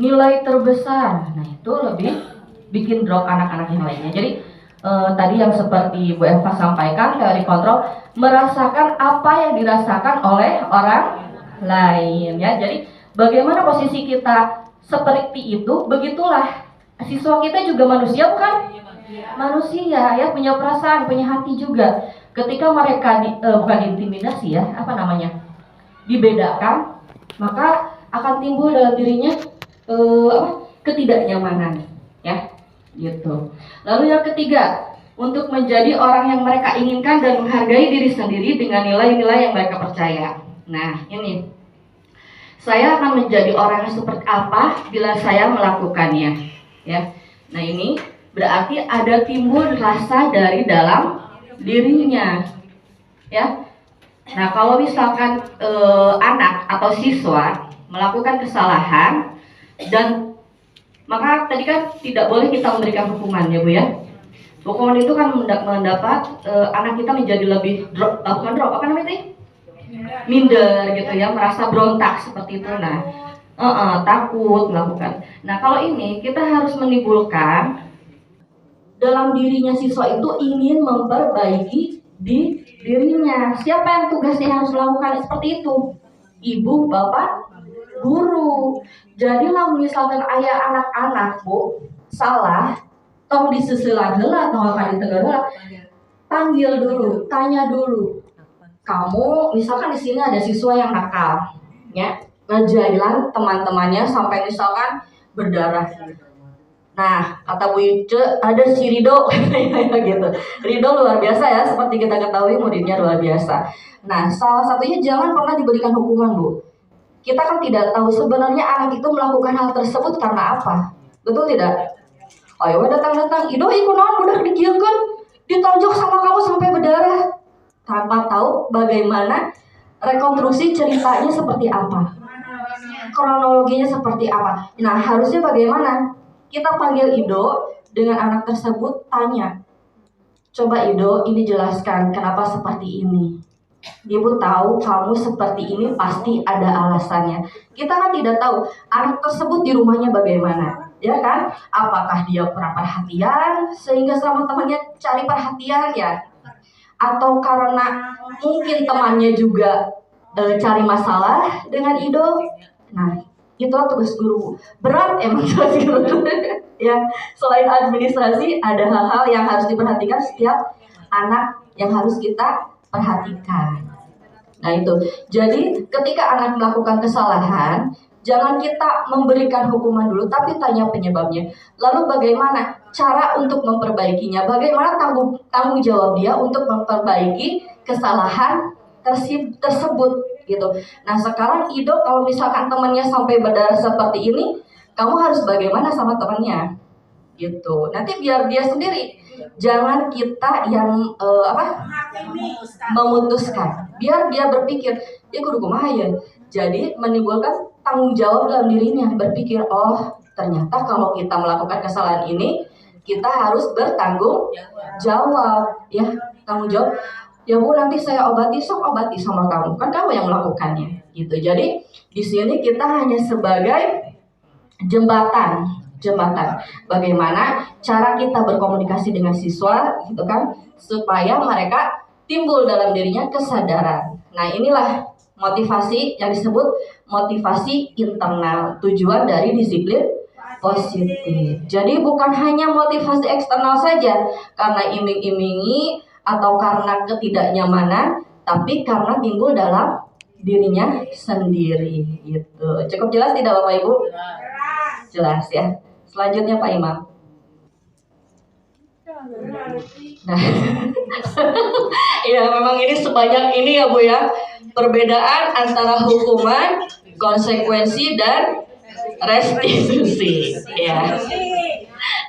nilai terbesar. Nah itu lebih bikin drop anak-anak yang lainnya. Jadi tadi yang seperti Bu Eva sampaikan, teori kontrol, merasakan apa yang dirasakan oleh orang lain ya. Jadi bagaimana posisi kita seperti itu, begitulah siswa kita juga manusia bukan? Manusia ya, punya perasaan, punya hati juga. Ketika mereka bukan intimidasi ya, dibedakan, maka akan timbul dalam dirinya ketidaknyamanan ya. Gitu. Lalu yang ketiga, untuk menjadi orang yang mereka inginkan dan menghargai diri sendiri dengan nilai-nilai yang mereka percaya. Nah, ini saya akan menjadi orang yang seperti apa bila saya melakukannya, ya. Nah, ini berarti ada timbul rasa dari dalam dirinya, ya. Nah, kalau misalkan anak atau siswa melakukan kesalahan dan maka tadi kan tidak boleh kita memberikan hukuman ya Bu ya. Hukuman itu kan mendapat anak kita menjadi lebih minder gitu ya, merasa berontak seperti itu. Nah, takut melakukan. Nah kalau ini kita harus menimbulkan dalam dirinya siswa itu ingin memperbaiki dirinya. Siapa yang tugasnya harus melakukan seperti itu? Ibu, bapak, guru. Jadi lah misalkan ayah anak-anak Bu salah, tong disusulan heula, tong akan ditegur, panggil dulu, tanya dulu. Kamu misalkan di sini ada siswa yang nakal, ya, ngejailan teman-temannya sampai misalkan berdarah. Nah, kata Bu Ice, ada si Rido, gitu. Rido luar biasa ya, seperti kita ketahui muridnya luar biasa. Nah, salah satunya jangan pernah diberikan hukuman, Bu. Kita kan tidak tahu sebenarnya anak itu melakukan hal tersebut karena apa. Betul tidak? Ayo datang-datang, Ido ikut naon udah dikieukeun, ditonjok sama kamu sampai berdarah. Tanpa tahu bagaimana rekonstruksi ceritanya seperti apa. Kronologinya seperti apa. Nah, harusnya bagaimana? Kita panggil Ido dengan anak tersebut, tanya. Coba Ido, ini jelaskan kenapa seperti ini. Ibu tahu kamu seperti ini pasti ada alasannya. Kita kan tidak tahu anak tersebut di rumahnya bagaimana, ya kan? Apakah dia kurang perhatian sehingga sama temannya cari perhatian ya? Atau karena mungkin temannya juga cari masalah dengan Ido? Nah, itulah tugas guru. Berat emang tugas guru. Ya, selain administrasi ada hal-hal yang harus diperhatikan setiap anak yang harus kita perhatikan. Nah itu, jadi ketika anak melakukan kesalahan, jangan kita memberikan hukuman dulu, tapi tanya penyebabnya. Lalu bagaimana cara untuk memperbaikinya? Bagaimana tanggung jawab dia untuk memperbaiki kesalahan tersebut gitu. Nah sekarang Ido kalau misalkan temannya sampai berdarah seperti ini, kamu harus bagaimana sama temannya? Gitu. Nanti biar dia sendiri. Jangan kita yang memutuskan. Biar dia berpikir, ya kudu kumaha ya. Jadi menimbulkan tanggung jawab dalam dirinya, berpikir, oh ternyata kalau kita melakukan kesalahan ini, kita harus bertanggung jawab, ya tanggung jawab. Ya Bu, nanti saya obati, sok obati sama kamu, kan kamu yang melakukannya, gitu. Jadi di sini kita hanya sebagai jembatan. Bagaimana cara kita berkomunikasi dengan siswa, gitu kan, supaya mereka timbul dalam dirinya kesadaran. Nah inilah motivasi yang disebut motivasi internal, tujuan dari disiplin positif. Jadi bukan hanya motivasi eksternal saja, karena iming-imingi atau karena ketidaknyamanan, tapi karena timbul dalam dirinya sendiri. Gitu. Cukup jelas tidak Bapak Ibu? Jelas ya. Selanjutnya Pak Imam. Nah, ya memang ini sebanyak ini ya Bu ya, perbedaan antara hukuman, konsekuensi dan restitusi. Ya,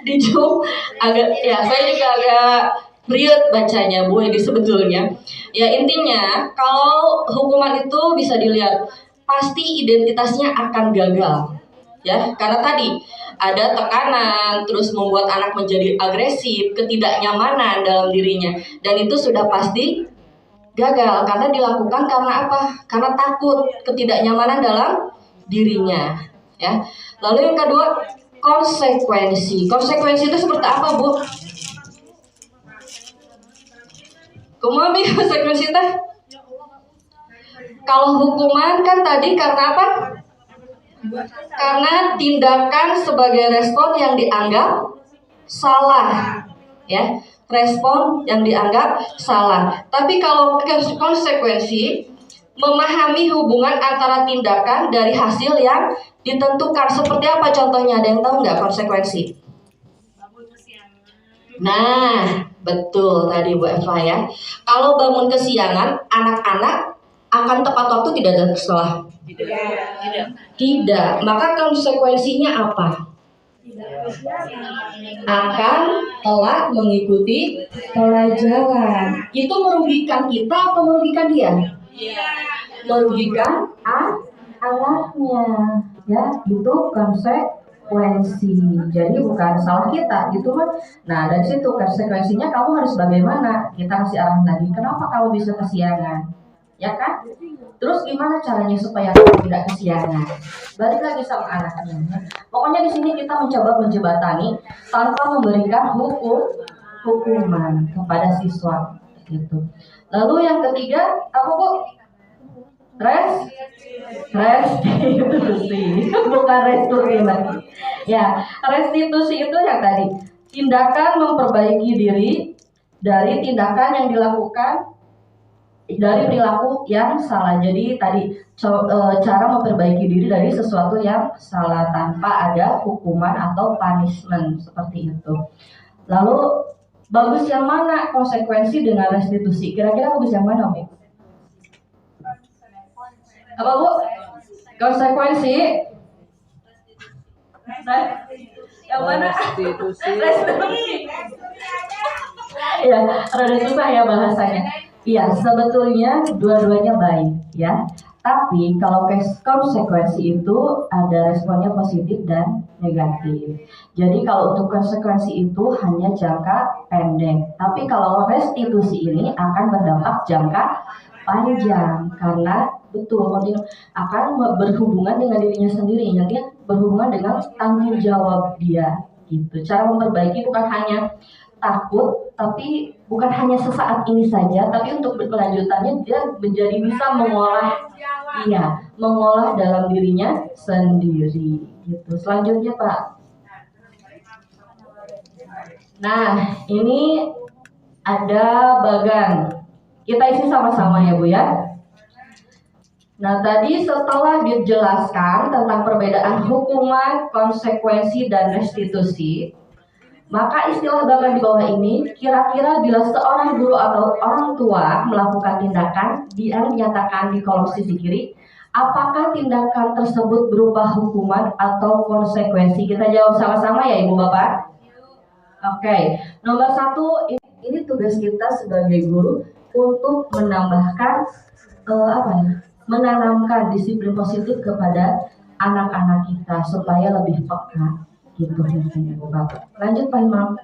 di Zoom agak, ya saya juga agak riut bacanya Bu ini sebetulnya. Ya intinya kalau hukuman itu bisa dilihat pasti identitasnya akan gagal. Ya, karena tadi ada tekanan, terus membuat anak menjadi agresif, ketidaknyamanan dalam dirinya, dan itu sudah pasti gagal karena dilakukan karena apa? Karena takut, ketidaknyamanan dalam dirinya. Ya, lalu yang kedua konsekuensi. Konsekuensi itu seperti apa Bu? Kumaha konsekuensi teh? Kalau hukuman kan tadi karena apa? Karena tindakan sebagai respon yang dianggap salah, ya, respon yang dianggap salah. Tapi kalau konsekuensi, memahami hubungan antara tindakan dari hasil yang ditentukan. Seperti apa contohnya? Ada yang tahu nggak konsekuensi? Nah, betul tadi Bu Eva ya. Kalau bangun kesiangan, anak-anak akan tepat waktu tidak ada sekolah. Tidak. Maka konsekuensinya apa? Akan telat mengikuti pelajaran. Itu merugikan kita atau merugikan dia? Merugikan anaknya. Ya, itu konsekuensi. Jadi bukan salah kita, gitu kan? Nah, dari situ konsekuensinya kamu harus bagaimana? Kita kasih arahan tadi. Kenapa kamu bisa kesiangan? ya kan? Terus gimana caranya supaya kamu tidak kesiangan? Balik lagi sama anaknya. Pokoknya di sini kita mencoba menjembatani tanpa memberikan hukuman kepada siswa gitu. Lalu yang ketiga apa Bu? Restitusi, bukan restitusi lagi. Ya, restitusi itu yang tadi tindakan memperbaiki diri dari tindakan yang dilakukan dari perilaku yang salah. Jadi tadi cara memperbaiki diri dari sesuatu yang salah tanpa ada hukuman atau punishment seperti itu. Lalu bagus yang mana konsekuensi dengan restitusi? Kira-kira bagus yang mana, Bu? Apa Bu? Konsekuensi? Yang mana? Restitusi. Ya, rada susah ya bahasanya. Iya, sebetulnya dua-duanya baik ya. Tapi kalau konsekuensi itu ada responnya positif dan negatif. Jadi kalau untuk konsekuensi itu hanya jangka pendek. Tapi kalau restitusi ini akan berdampak jangka panjang karena betul akan berhubungan dengan dirinya sendiri. Nanti berhubungan dengan tanggung jawab dia gitu. Cara memperbaiki bukan hanya takut, tapi bukan hanya sesaat ini saja, tapi untuk berkelanjutannya dia menjadi bisa mengolah dalam dirinya sendiri gitu. Selanjutnya Pak. Nah ini ada bagan, kita isi sama-sama ya Bu ya. Nah tadi setelah dijelaskan tentang perbedaan hukuman, konsekuensi, dan restitusi, maka istilah bagan di bawah ini kira-kira bila seorang guru atau orang tua melakukan tindakan yang dinyatakan di kolom sisi kiri, apakah tindakan tersebut berupa hukuman atau konsekuensi? Kita jawab sama-sama ya Ibu Bapak. Oke, nomor 1 ini tugas kita sebagai guru untuk menambahkan menanamkan disiplin positif kepada anak-anak kita supaya lebih peka gitu mungkin Ibu Bapak. Lanjut Pak Imam.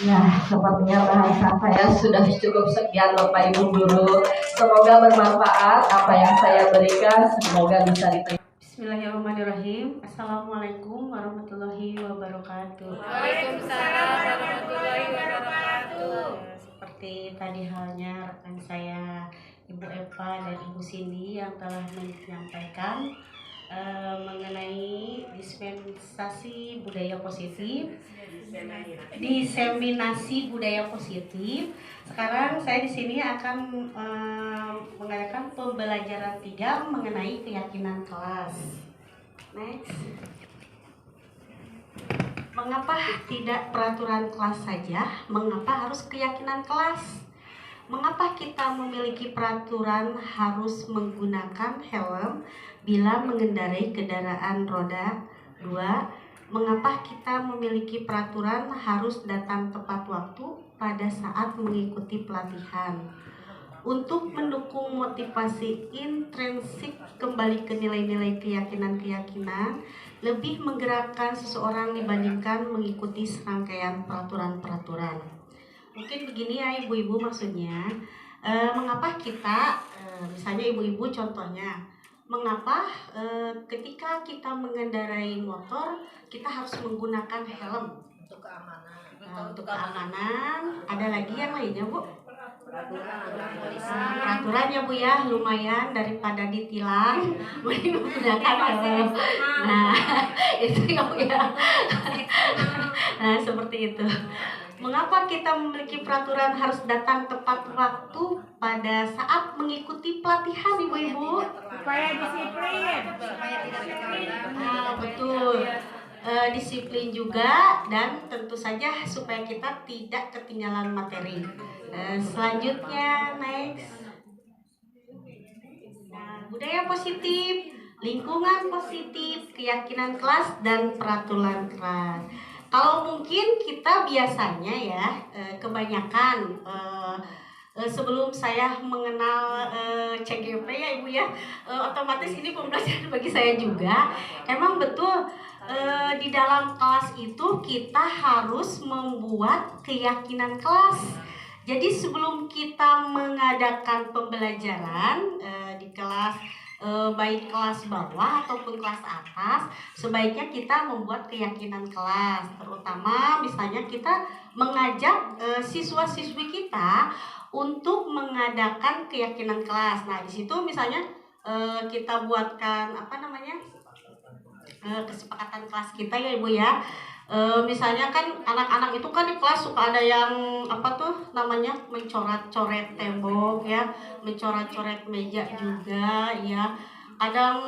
Ya, sepertinya bahasa saya sudah cukup sekian Bapak Ibu guru. Semoga bermanfaat apa yang saya berikan, semoga bisa diterima. Bismillahirrahmanirrahim. Assalamualaikum warahmatullahi wabarakatuh. Waalaikumsalam warahmatullahi wabarakatuh. Seperti tadi halnya rekan saya Ibu Eva dan Ibu Cindy yang telah menyampaikan mengenai dispensasi budaya positif, diseminasi budaya positif. Sekarang saya di sini akan mengadakan pembelajaran 3 mengenai keyakinan kelas. Next. Mengapa tidak peraturan kelas saja? Mengapa harus keyakinan kelas? Mengapa kita memiliki peraturan harus menggunakan helm bila mengendarai kendaraan roda 2? Mengapa kita memiliki peraturan harus datang tepat waktu pada saat mengikuti pelatihan? Untuk mendukung motivasi intrinsik kembali ke nilai-nilai keyakinan-keyakinan, lebih menggerakkan seseorang dibandingkan mengikuti serangkaian peraturan-peraturan. Mungkin begini ya ibu-ibu maksudnya, mengapa kita, misalnya ibu-ibu contohnya, mengapa ketika kita mengendarai motor kita harus menggunakan helm? Untuk keamanan. Untuk keamanan. Ada lagi yang lainnya Bu? Peraturan ya Bu ya, lumayan daripada ditilang mending menggunakan helm. Nah itu ya Bu ya. Nah seperti itu. Mengapa kita memiliki peraturan harus datang tepat waktu pada saat mengikuti pelatihan ibu-ibu? Supaya disiplin. Betul. Disiplin juga dan tentu saja supaya kita tidak ketinggalan materi. Selanjutnya next. Budaya positif, lingkungan positif, keyakinan kelas dan peraturan kelas. Kalau mungkin kita biasanya ya kebanyakan sebelum saya mengenal CGP ya Ibu ya, otomatis ini pembelajaran bagi saya juga. Emang betul di dalam kelas itu kita harus membuat keyakinan kelas. Jadi sebelum kita mengadakan pembelajaran di kelas baik kelas bawah ataupun kelas atas, sebaiknya kita membuat keyakinan kelas. Terutama misalnya kita mengajak siswa-siswi kita untuk mengadakan keyakinan kelas. Nah, di situ misalnya kita buatkan kesepakatan kelas kita ya Ibu ya. Misalnya kan anak-anak itu kan di kelas suka ada yang mencoret-coret tembok ya, mencoret-coret meja juga ya. Kadang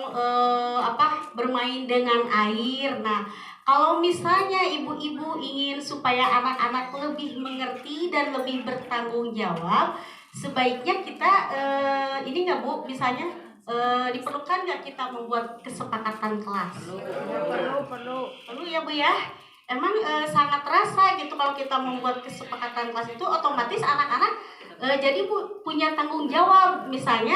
bermain dengan air. Nah, kalau misalnya ibu-ibu ingin supaya anak-anak lebih mengerti dan lebih bertanggung jawab, sebaiknya kita ini nggak Bu, misalnya diperlukan nggak kita membuat kesepakatan kelas? Perlu ya Bu ya. Emang sangat terasa gitu kalau kita membuat kesepakatan kelas itu, otomatis anak-anak jadi punya tanggung jawab. Misalnya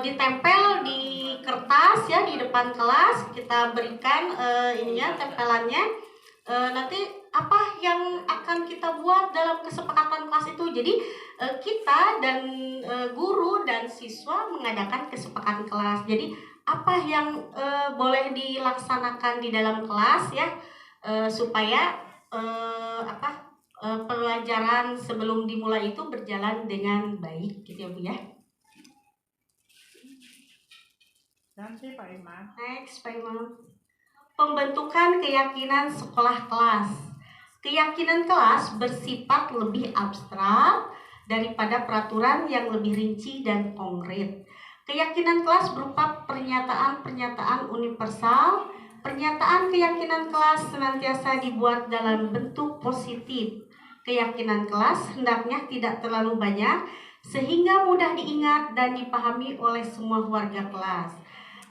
ditempel di kertas ya di depan kelas, kita berikan tempelannya. Nanti apa yang akan kita buat dalam kesepakatan kelas itu. Jadi kita dan guru dan siswa mengadakan kesepakatan kelas. Jadi apa yang boleh dilaksanakan di dalam kelas ya, supaya pelajaran sebelum dimulai itu berjalan dengan baik gitu ya Bu ya. Nanti Pak Imam. Next Pak Imam. Pembentukan keyakinan sekolah kelas. Keyakinan kelas bersifat lebih abstrak daripada peraturan yang lebih rinci dan konkret. Keyakinan kelas berupa pernyataan-pernyataan universal. Pernyataan keyakinan kelas senantiasa dibuat dalam bentuk positif. Keyakinan kelas hendaknya tidak terlalu banyak sehingga mudah diingat dan dipahami oleh semua warga kelas.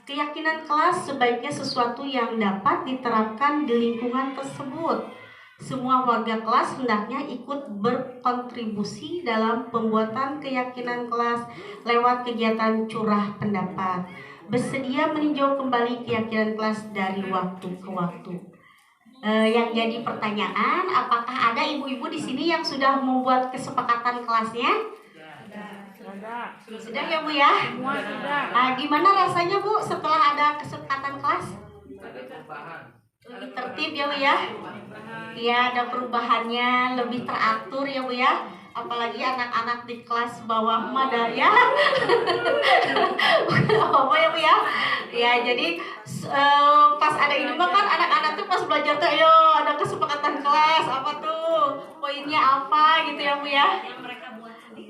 Keyakinan kelas sebaiknya sesuatu yang dapat diterapkan di lingkungan tersebut. Semua warga kelas hendaknya ikut berkontribusi dalam pembuatan keyakinan kelas lewat kegiatan curah pendapat. Bersedia meninjau kembali keyakinan kelas dari waktu ke waktu. Yang jadi pertanyaan, apakah ada ibu-ibu di sini yang sudah membuat kesepakatan kelasnya? Sudah ya Bu ya? Semua sudah. Gimana rasanya Bu setelah ada kesepakatan kelas? Lebih tertib ya Bu ya? Iya, ada perubahannya, lebih teratur ya Bu ya? Apalagi anak-anak di kelas bawah madaya. Apa ya Bu ya? Ya, jadi pas ada ini mah kan anak-anak tuh pas belajar tuh ayo ada kesepakatan kelas apa tuh? Poinnya apa gitu ya Bu ya?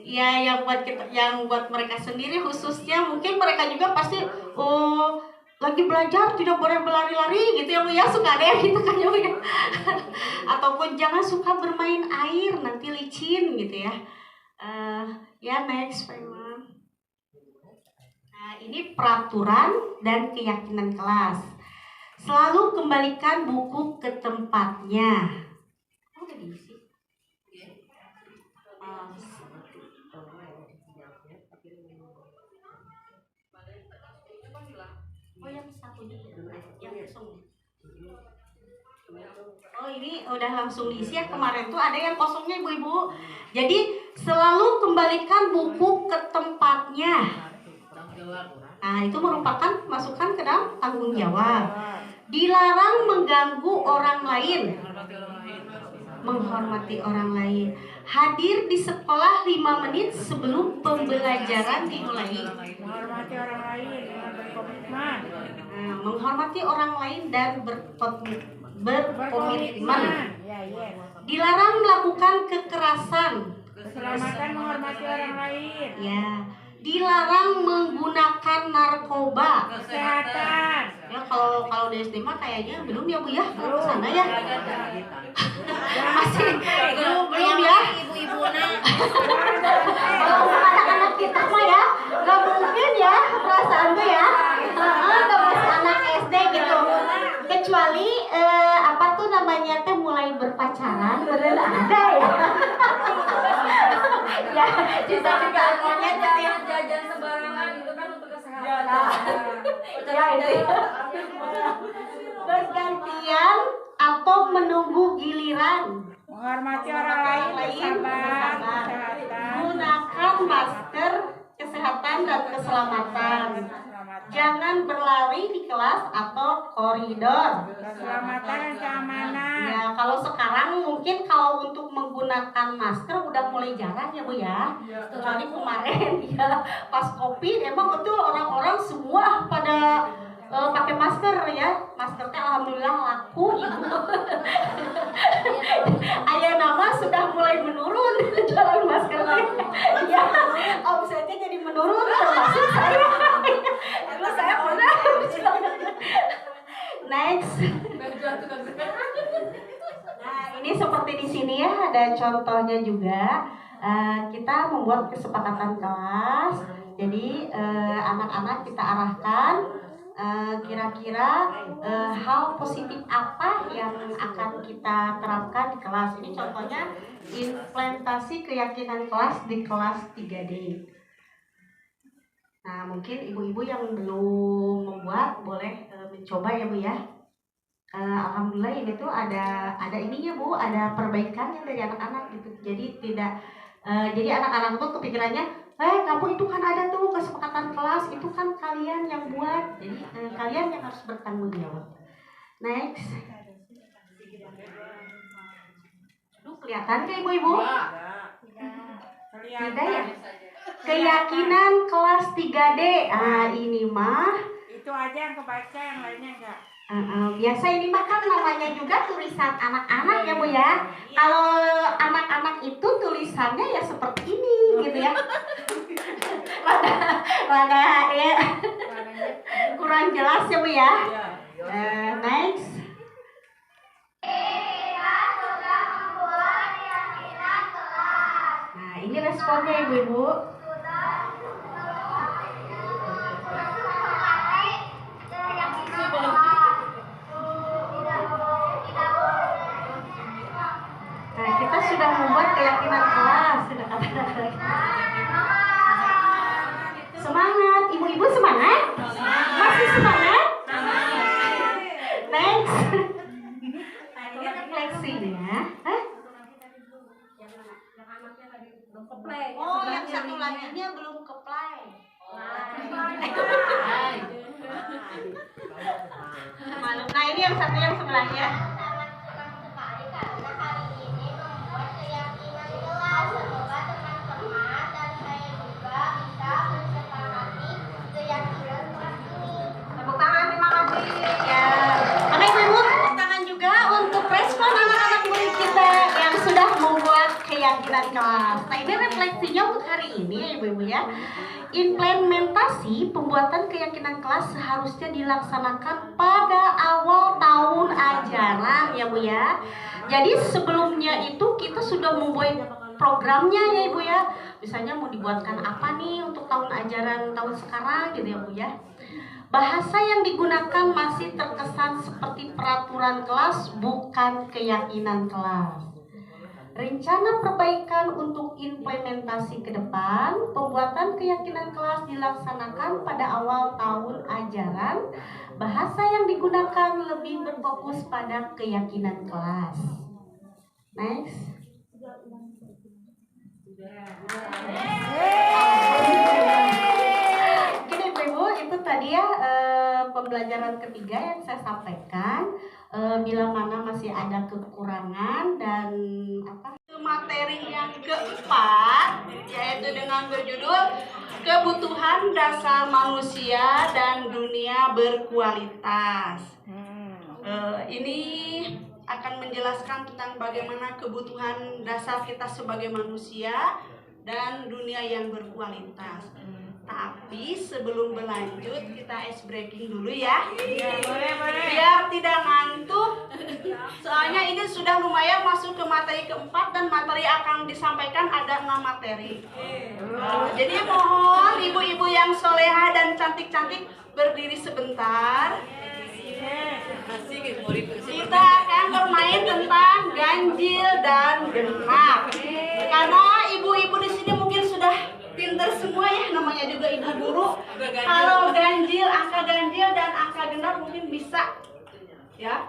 Ya, yang buat mereka sendiri khususnya, mungkin mereka juga pasti lagi belajar tidak boleh berlari-lari gitu ya Bu ya, suka ada yang gitu kan ya Bu ya. Ataupun jangan suka bermain air nanti licin gitu ya. Ya next Pak Imam. Nah, ini peraturan dan keyakinan kelas. Selalu kembalikan buku ke tempatnya. Udah diisi. Yang satunya yang kosong. Oh, ini udah langsung diisi ya. Kemarin tuh ada yang kosongnya ibu-ibu. Jadi selalu kembalikan buku ke tempatnya. Nah, itu merupakan masukan ke dalam tanggung jawab. Dilarang mengganggu orang lain. Menghormati orang lain. Hadir di sekolah 5 menit sebelum pembelajaran dimulai. Menghormati orang lain dengan berkomitmen. Menghormati orang lain dan berkomitmen. Ya. Dilarang melakukan kekerasan. Keselamatan menghormati orang lain. Ya. Dilarang menggunakan narkoba. Kesehatan. Ya, kalau di SD mah kayaknya belum ya Bu ya, kalau ke sana ya. Masih belum ya. Kalau anak-anak kita mah ya, nggak mungkin ya perasaan tuh ya. Nggak masih anak SD gitu. Kecuali mulai berpacaran, bener ada ya. Ya, bisa akhirnya jadi jajan sembarangan itu kan untuk kesehatan. Ya itu. Bergantian atau menunggu giliran. Menghormati orang lain, bersabar, kesehatan. Gunakan masker, kesehatan dan keselamatan. Jangan berlari di kelas atau koridor. Keselamatan dan keamanan. Ya, kalau sekarang mungkin kalau untuk menggunakan masker udah mulai jarang ya Bu ya. Kecuali kemarin ya pas Covid emang betul orang-orang semua pada pakai masker ya. Maskernya alhamdulillah laku Ibu. Ayah nama sudah mulai menurun jualan maskernya. Ya, omsetnya jadi menurun termasuk saya. Itu saya pernah. Next. Nah, ini seperti di sini ya ada contohnya juga. Kita membuat kesepakatan kelas. Jadi anak-anak kita arahkan kira-kira hal positif apa yang akan kita terapkan di kelas. Ini contohnya implementasi keyakinan kelas di kelas 3D. Nah, mungkin ibu-ibu yang belum membuat boleh mencoba ya Bu ya. Alhamdulillah ini tuh ada ininya Bu, ada perbaikannya dari anak-anak gitu. Jadi tidak jadi anak-anak tuh kepikirannya, kamu itu kan ada tuh kesepakatan kelas, itu kan kalian yang buat. Jadi kalian yang harus bertanggung jawab. Next. Aduh, kelihatan ke ibu-ibu? Tidak ya? Keyakinan kelas 3D. Ini mah Itu aja yang kebaca, yang lainnya enggak. Biasa ini mah kan namanya juga tulisan anak-anak ya Bu ya. Kalau anak-anak itu tulisannya ya seperti ini gitu ya. Rada ya kurang jelas ya Bu ya. Next. Nah, ini responnya ibu-ibu. Nah, kita sudah membuat keyakinan kelas. Semangat, ibu-ibu semangat? Masih semangat? Next. Nah, ini refleksinya. Oh, yang satu laginya belum ke play. Nah, ini yang satu yang sebelahnya. Tepuk tangan, terima kasih ya. Oke, ibu, tepuk tangan juga untuk respon anak-anak murid kita yang sudah membuat keyakinan kelas. Nah, ini refleksinya untuk hari ini ya ibu-ibu ya. Implementasi pembuatan keyakinan kelas seharusnya dilaksanakan pada awal tahun ajaran ya Bu ya. Jadi sebelumnya itu kita sudah membuat programnya ya Ibu ya. Misalnya mau dibuatkan apa nih untuk tahun ajaran tahun sekarang gitu ya Bu ya. Bahasa yang digunakan masih terkesan seperti peraturan kelas, bukan keyakinan kelas. Rencana perbaikan untuk implementasi ke depan, pembuatan keyakinan kelas dilaksanakan pada awal tahun ajaran. Bahasa yang digunakan lebih berfokus pada keyakinan kelas. Next. Gini Ibu, itu tadi ya pembelajaran ketiga yang saya sampaikan. Bila mana masih ada kekurangan dan materi yang keempat, yaitu dengan berjudul kebutuhan dasar manusia dan dunia berkualitas. Ini akan menjelaskan tentang bagaimana kebutuhan dasar kita sebagai manusia dan dunia yang berkualitas. Tapi sebelum berlanjut kita ice breaking dulu ya. Boleh. Biar tidak ngantuk. Soalnya ini sudah lumayan masuk ke materi keempat dan materi akan disampaikan ada 6 materi. Jadi mohon ibu-ibu yang soleha dan cantik-cantik berdiri sebentar. Kita akan bermain tentang ganjil dan genap. Karena ibu-ibu di sini mungkin sudah pinter semua ya, namanya juga ibu guru. Kalau ganjil, angka ganjil dan angka genap mungkin bisa ya.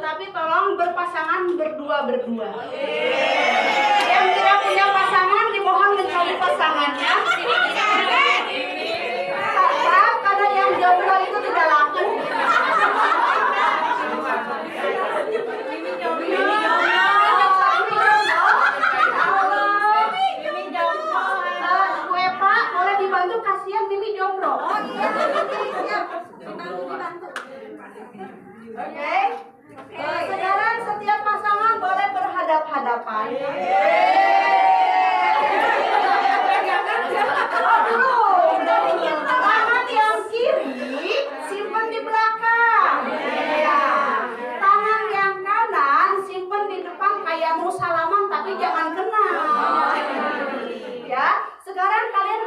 Tapi tolong berpasangan berdua-berdua. Yang tidak punya pasangan dimohon mencari pasangannya. Karena yang jomblo itu tidak laku. Bu Epa, boleh dibantu, kasihan Mimi jomblo. Oh iya, dibantu. Oke. Sekarang setiap pasangan boleh berhadap-hadapan. Tangan yang kiri simpan di belakang. Tangan yang kanan simpan di depan kayak mau salaman tapi jangan kena. Ya, sekarang kalian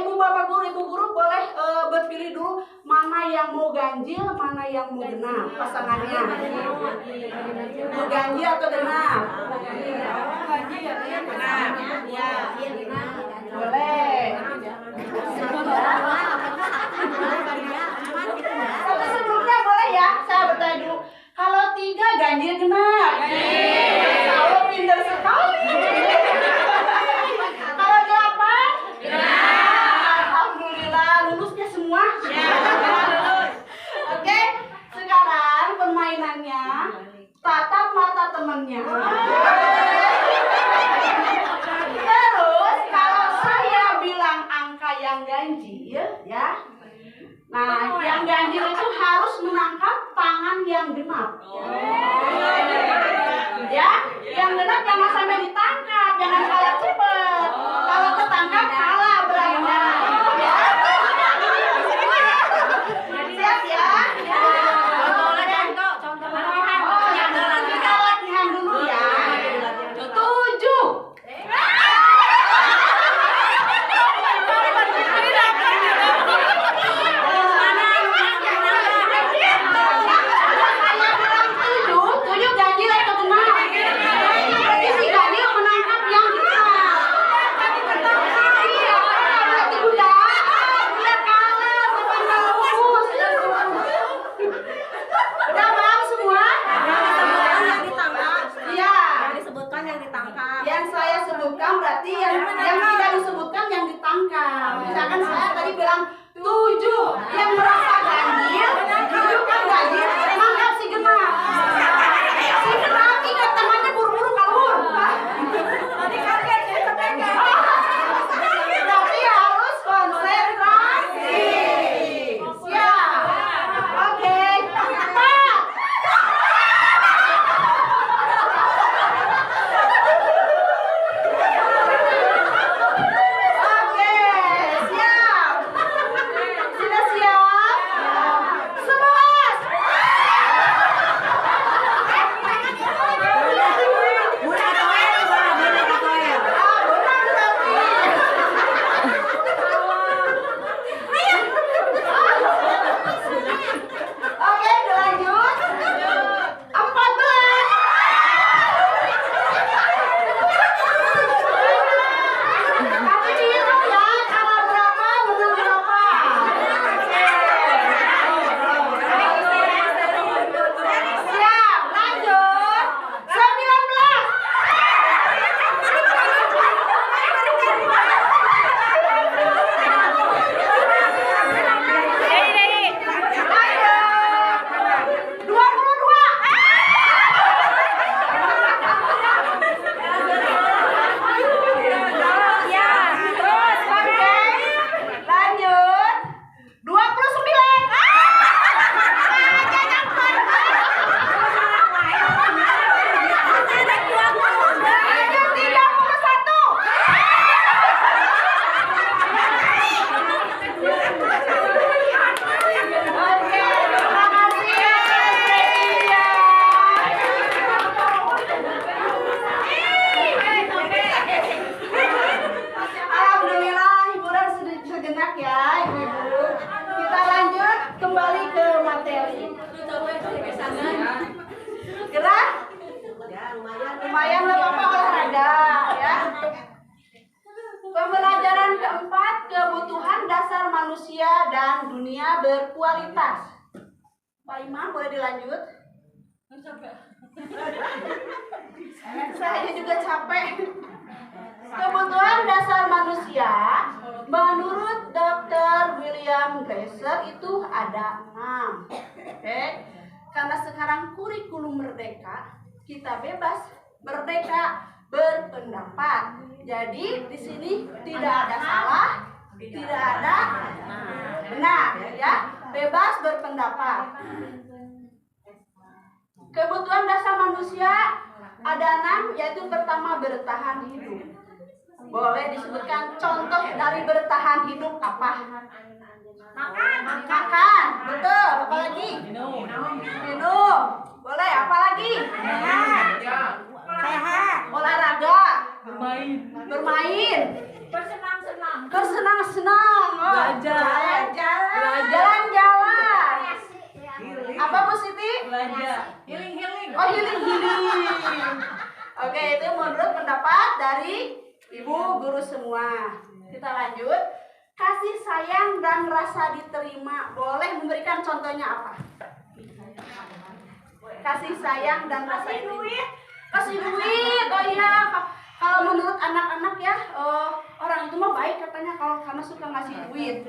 ibu bapak guru, ibu guru boleh berpilih dulu mana yang mau ganjil, mana yang mau genap pasangannya. Mau ganjil atau genap? Genap. Ya, boleh. Tapi sebelumnya boleh ya, saya bertanya dulu. Kalau 3 ganjil genap. Kalau pintar sekali. Kalau 8? Alhamdulillah lulusnya semua. Oke, sekarang permainannya tatap mata temannya. Terus kalau saya bilang angka yang ganjil, ya. Nah, yang ganjil itu harus menangkap tangan yang genap. Ya, yang genap jangan sampai ditangkap, jangan kalah cepat. Kalau ketangkap kalah berarti. Ya. Siap ya? Kita latihan dulu ya. 7. Yang saya sebutkan berarti yang tidak disebutkan yang ditangkap. Misalkan saya tadi bilang 7, yang merasa ganjil, 7 kan ganjil, tangkap si genap. Si genap ingat tangannya buru-buru kabur. Tadi kaget jadi kepegang. Tapi harus konsentrasi. Siap. Oke. 4. lumayan lah Bapak olahraga ya. Pembelajaran keempat, kebutuhan dasar manusia dan dunia berkualitas. Pak Imam boleh dilanjut? Saya juga capek. Kebutuhan dasar manusia menurut Dr. William Glasser itu ada 6. Oke. Karena sekarang kurikulum merdeka, kita bebas merdeka berpendapat. Jadi di sini tidak ada salah, tidak ada benar, ya. Bebas berpendapat. Kebutuhan dasar manusia ada 6, yaitu pertama bertahan hidup. Boleh disebutkan contoh dari bertahan hidup apa? Makan, betul. Apalagi? Minum. Boleh. Apalagi? Sehat. Olahraga. Bermain. Bersenang-senang. Jalan-jalan. Apa Bu Siti? Healing. Oh, healing. Oke, itu menurut pendapat dari Ibu guru semua. Kita lanjut. Kasih sayang dan rasa diterima. Boleh memberikan contohnya apa? Kasih sayang dan rasa diterima. Kasih duit. Oh iya. Kalau menurut anak-anak ya, orang itu mah baik katanya kalau karena suka ngasih duit.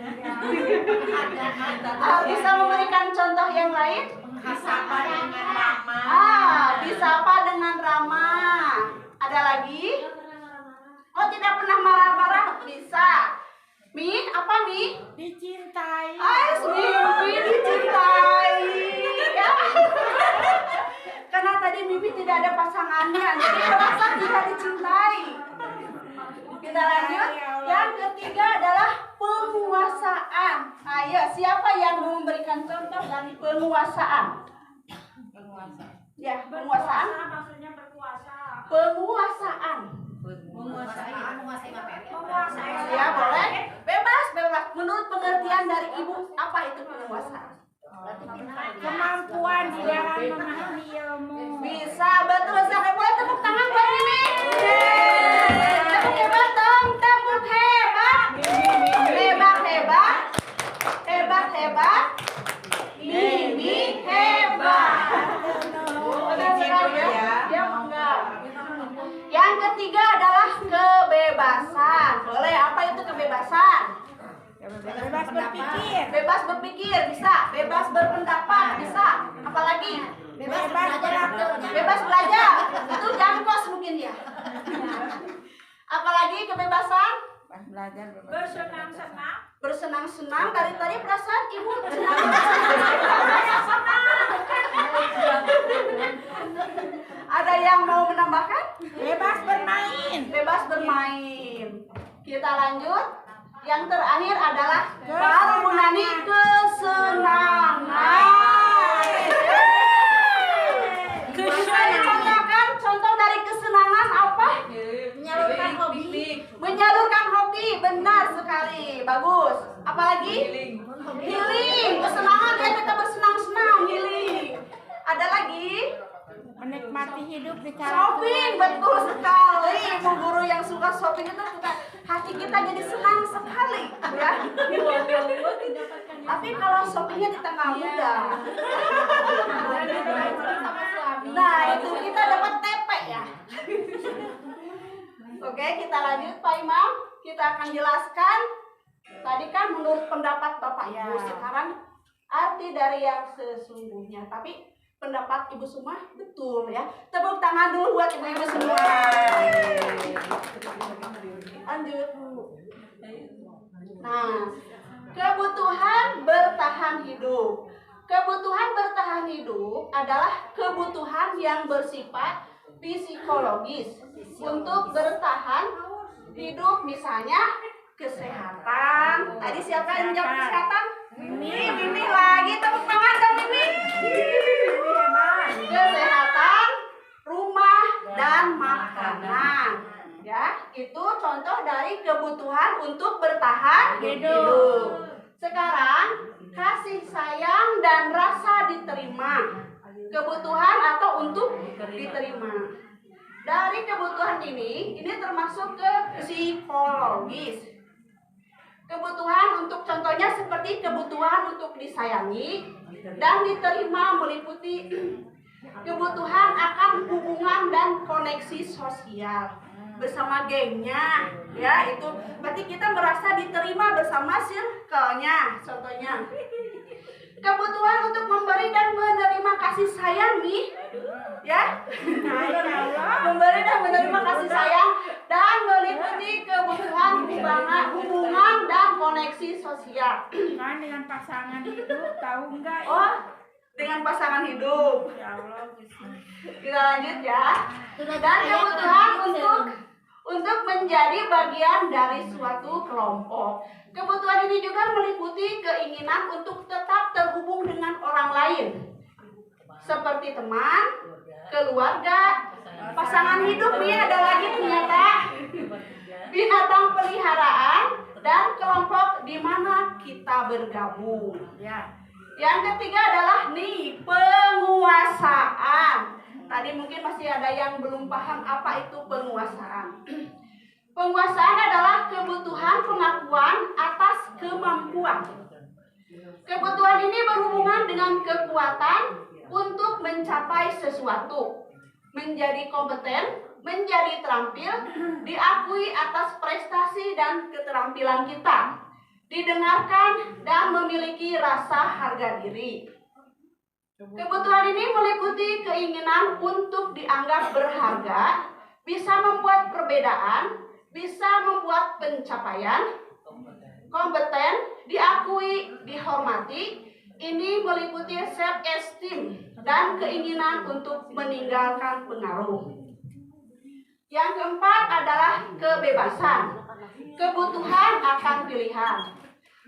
Bisa memberikan contoh yang lain? Disapa dengan ramah. Disapa dengan ramah. Ada lagi? Oh, tidak pernah marah-marah bisa. Mi, apa Mi? Dicintai. Mimi dicintai. Ya. Karena tadi Mimi tidak ada pasangannya, jadi merasa tidak dicintai. Kita lanjut. Yang ketiga adalah penguasaan. Ayo, siapa yang mau memberikan contoh dari penguasaan? Ya, penguasaan. Maksudnya berkuasa. Penguasaan. Ya, boleh. Bebas. Menurut pengertian dari Ibu, apa itu penguasaan? Kemampuan di dalam memahami ilmu. Bisa, betul sekali. Boleh tepuk tangan buat Mimi. Tepuk hebat dong, tepuk hebat. Hebat. Mimi hebat. Benar sekali ya. Dia enggak. Yang ketiga adalah kebebasan. Boleh, apa itu kebebasan? Bebas berpikir. Bebas berpikir bisa, bebas berpendapat bisa. Apalagi? Bebas belajar. Itu jangkos mungkin ya. Apalagi kebebasan? Belajar. Bersenang-senang. Dari tadi perasaan Ibu senang. Ada yang mau menambahkan? Bebas bermain. Kita lanjut. Yang terakhir adalah Parmunani kesenangan. Bisa dicontohkan contoh dari kesenangan apa? Menyalurkan hobi. Benar sekali. Bagus. Apalagi? Healing. Kesenangan ya, kita bersenang-senang. Healing. Ada lagi? Menikmati hidup di cara Shopping, betul sekali. Ibu guru yang suka shopping itu suka hati kita jadi senang sekali, ya. Tapi kalau shoppingnya di tanggal muda, nah itu kita dapat TP ya. Oke, kita lanjut Pak Imam. Kita akan jelaskan. Tadi kan menurut pendapat Bapak Ibu, sekarang arti dari yang sesungguhnya. Tapi pendapat Ibu semua betul ya. Tepuk tangan dulu buat ibu-ibu semua. Lanjut. Nah, kebutuhan bertahan hidup. Kebutuhan bertahan hidup adalah kebutuhan yang bersifat psikologis untuk bertahan hidup, misalnya kesehatan. Tadi siapa yang menjawab kesehatan? Mimi lagi, tepuk tangan dong Mimi. Kesehatan, rumah, dan makanan. Ya, itu contoh dari kebutuhan untuk bertahan hidup. Sekarang, kasih sayang dan rasa diterima. Kebutuhan atau untuk diterima. Dari kebutuhan ini termasuk ke psikologis. Kebutuhan untuk contohnya seperti kebutuhan untuk disayangi dan diterima meliputi kebutuhan akan hubungan dan koneksi sosial bersama gengnya, ya itu berarti kita merasa diterima bersama circle-nya. Contohnya kebutuhan untuk memberi dan menerima kasih sayang nih, ya memberi dan menerima kasih sayang dan meliputi kebutuhan hubungan dan koneksi sosial. Kan dengan pasangan hidup, tahu enggak? Oh, dengan pasangan hidup. Ya Allah, Kita lanjut ya. Dan kebutuhan untuk menjadi bagian dari suatu kelompok. Kebutuhan ini juga meliputi keinginan untuk tetap terhubung dengan orang lain, seperti teman, keluarga, pasangan hidup nih ada lagi ternyata, binatang peliharaan, dan kelompok di mana kita bergabung. Ya. Yang ketiga adalah nih penguasaan. Tadi mungkin masih ada yang belum paham apa itu penguasaan. Penguasaan adalah kebutuhan pengakuan atas kemampuan. Kebutuhan ini berhubungan dengan kekuatan untuk mencapai sesuatu, menjadi kompeten, menjadi terampil, diakui atas prestasi dan keterampilan kita, didengarkan dan memiliki rasa harga diri. Kebutuhan ini meliputi keinginan untuk dianggap berharga, bisa membuat perbedaan, bisa membuat pencapaian, kompeten, diakui, dihormati. Ini meliputi self-esteem dan keinginan untuk meninggalkan pengaruh. Yang keempat adalah kebebasan, kebutuhan akan pilihan.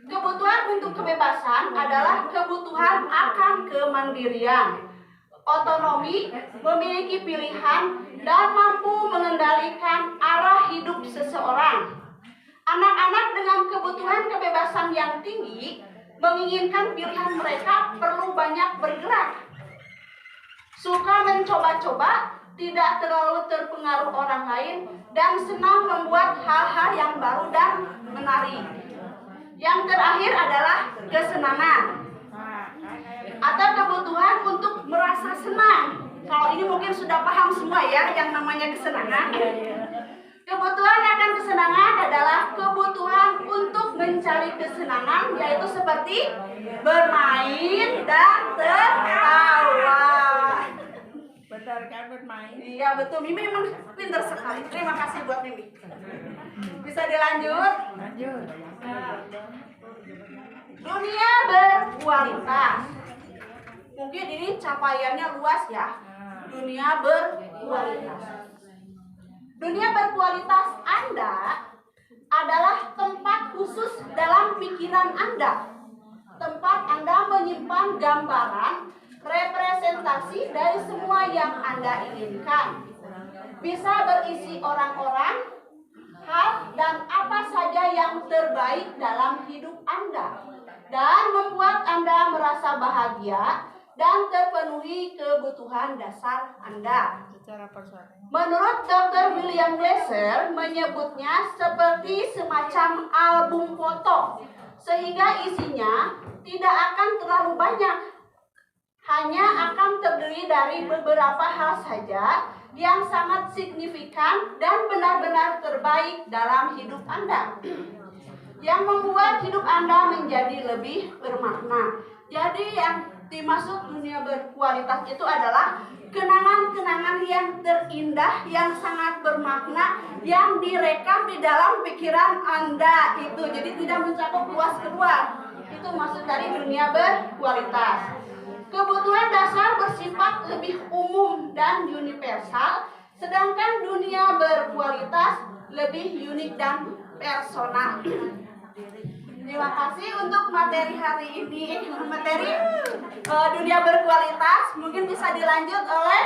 Kebutuhan untuk kebebasan adalah kebutuhan akan kemandirian, otonomi, memiliki pilihan, dan mampu mengendalikan arah hidup seseorang. Anak-anak dengan kebutuhan kebebasan yang tinggi menginginkan pilihan mereka perlu banyak bergerak, suka mencoba-coba, tidak terlalu terpengaruh orang lain, dan senang membuat hal-hal yang baru dan menarik. Yang terakhir adalah kesenangan atau kebutuhan untuk merasa senang. Kalau ini mungkin sudah paham semua ya yang namanya kesenangan. Kebutuhan akan kesenangan adalah kebutuhan untuk mencari kesenangan, yaitu seperti bermain dan tertawa. betul kan bermain? Iya betul, Mimi memang pintar sekali. Terima kasih buat Mimi. Bisa dilanjut? Lanjut. Dunia berkualitas. Mungkin ini capaiannya luas ya. Dunia berkualitas. Dunia berkualitas Anda adalah tempat khusus dalam pikiran Anda. Tempat Anda menyimpan gambaran, representasi dari semua yang Anda inginkan. Bisa berisi orang-orang, hal, dan apa saja yang terbaik dalam hidup Anda, dan membuat Anda merasa bahagia dan terpenuhi kebutuhan dasar Anda. Menurut Dr. William Glasser menyebutnya seperti semacam album foto, sehingga isinya tidak akan terlalu banyak, hanya akan terdiri dari beberapa hal saja yang sangat signifikan dan benar-benar terbaik dalam hidup Anda, yang membuat hidup Anda menjadi lebih bermakna. Jadi yang dimaksud dunia berkualitas itu adalah kenangan-kenangan yang terindah, yang sangat bermakna, yang direkam di dalam pikiran Anda itu. Jadi tidak mencakup luas keluar. Itu maksud dari dunia berkualitas. Kebutuhan dasar bersifat lebih umum dan universal, sedangkan dunia berkualitas lebih unik dan personal. Terima kasih untuk materi hari ini, materi dunia berkualitas. Mungkin bisa dilanjut oleh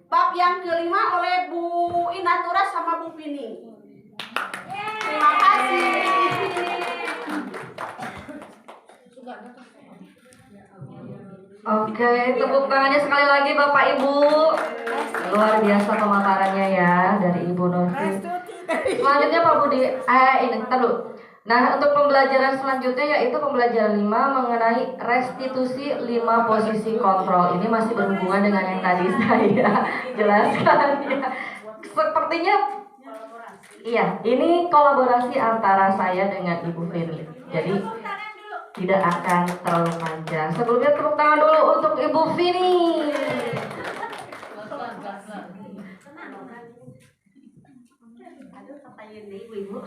bab yang kelima oleh Bu Inatura sama Bu Pini. Terima kasih. Oke, tepuk tangannya sekali lagi Bapak Ibu. Luar biasa pemaparannya ya dari Ibu Nurti. Selanjutnya Pak Budi, ini ntar dulu. Nah, untuk pembelajaran selanjutnya yaitu pembelajaran 5 mengenai restitusi 5 posisi kontrol. Ini masih berhubungan dengan yang tadi saya jelaskan ya. Sepertinya iya, ini kolaborasi antara saya dengan Ibu Feni. Jadi tidak akan terlalu panjang. Sebelumnya tepuk tangan dulu untuk Ibu Feni. Ibu-ibu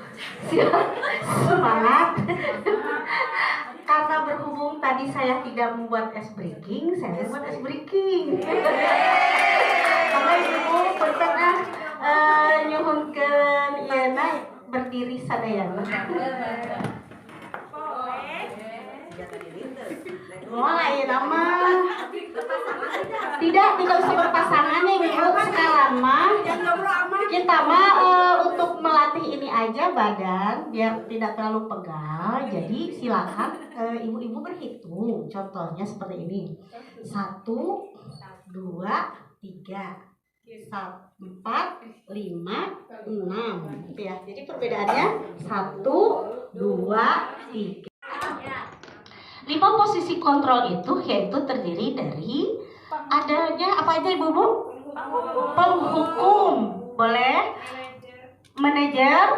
semangat. Karena berhubung tadi saya tidak membuat es breaking, saya membuat es breaking. Karena ibu berkenan nyuhunkeun ieu berdiri sadayana. Mulai nama tidak usah berpasangan nih ibu. Sekarang mah kita mah untuk melatih ini aja badan biar tidak terlalu pegal. Jadi silakan ibu-ibu berhitung. Contohnya seperti ini: 1, 2, 3, 4, 5, 6 gitu ya. Jadi perbedaannya 1, 2, 3. 5 posisi kontrol itu yaitu terdiri dari adanya apa aja ibu-ibu? Penghukum, boleh, manajer,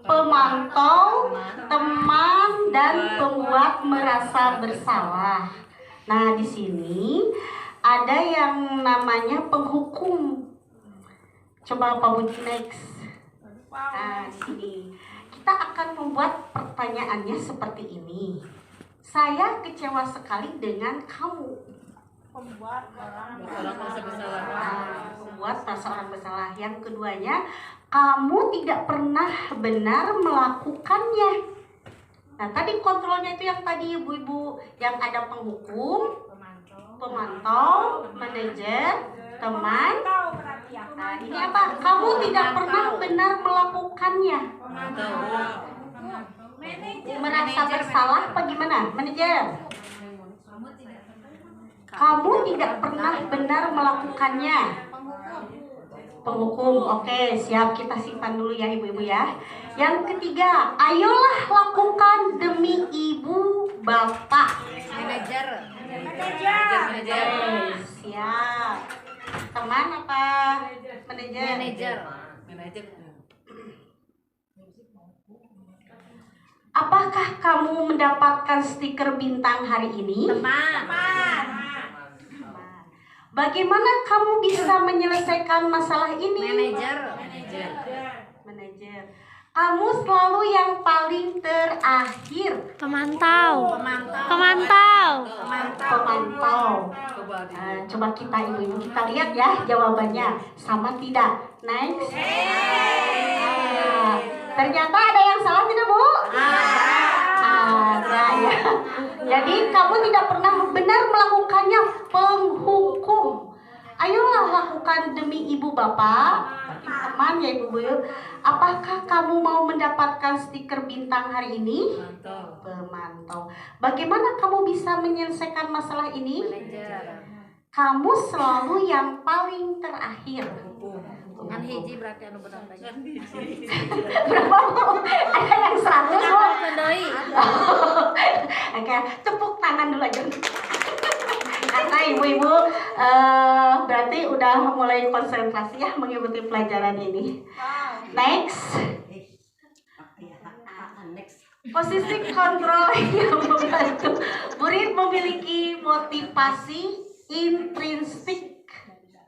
pemantau, teman, dan pembuat merasa bersalah. Nah, di sini ada yang namanya penghukum. Coba Pak Budi next. Nah, di sini kita akan membuat pertanyaannya seperti ini. Saya kecewa sekali dengan kamu. Membuat merasa orang bersalah. Yang keduanya, kamu tidak pernah benar melakukannya. Nah, tadi kontrolnya itu yang tadi ibu-ibu, yang ada penghukum, pemantau, manajer, teman. Nah, ini apa? Kamu tidak pernah benar melakukannya. Merasa bersalah apa gimana? Manajer. Kamu tidak pernah benar melakukannya. Penghukum, oke, siap, kita simpan dulu ya ibu-ibu ya. Yang ketiga, ayolah lakukan demi ibu bapak. Manajer. Siap. Teman apa? Manajer. Apakah kamu mendapatkan stiker bintang hari ini? Teman. Bagaimana kamu bisa menyelesaikan masalah ini? Manajer. Kamu selalu yang paling terakhir. Pemantau. Coba kita ibu-ibu kita lihat ya jawabannya sama tidak. Next. Ternyata ada yang salah tidak Bu? Ada ya. Jadi kamu tidak pernah benar melakukannya, penghukum. Ayolah lakukan demi ibu bapak, teman ya ibu. Apakah kamu mau mendapatkan stiker bintang hari ini? Pemantau. Bagaimana kamu bisa menyelesaikan masalah ini? Kamu selalu yang paling terakhir. Kan hiji berarti anu berapa? Berapa Bu? Ada yang 100 Bu? Oke, tepuk tangan dulu aja. Karena ibu-ibu berarti udah mulai konsentrasi ya mengikuti pelajaran ini. Next. Posisi kontrol yang membantu murid memiliki motivasi intrinsik.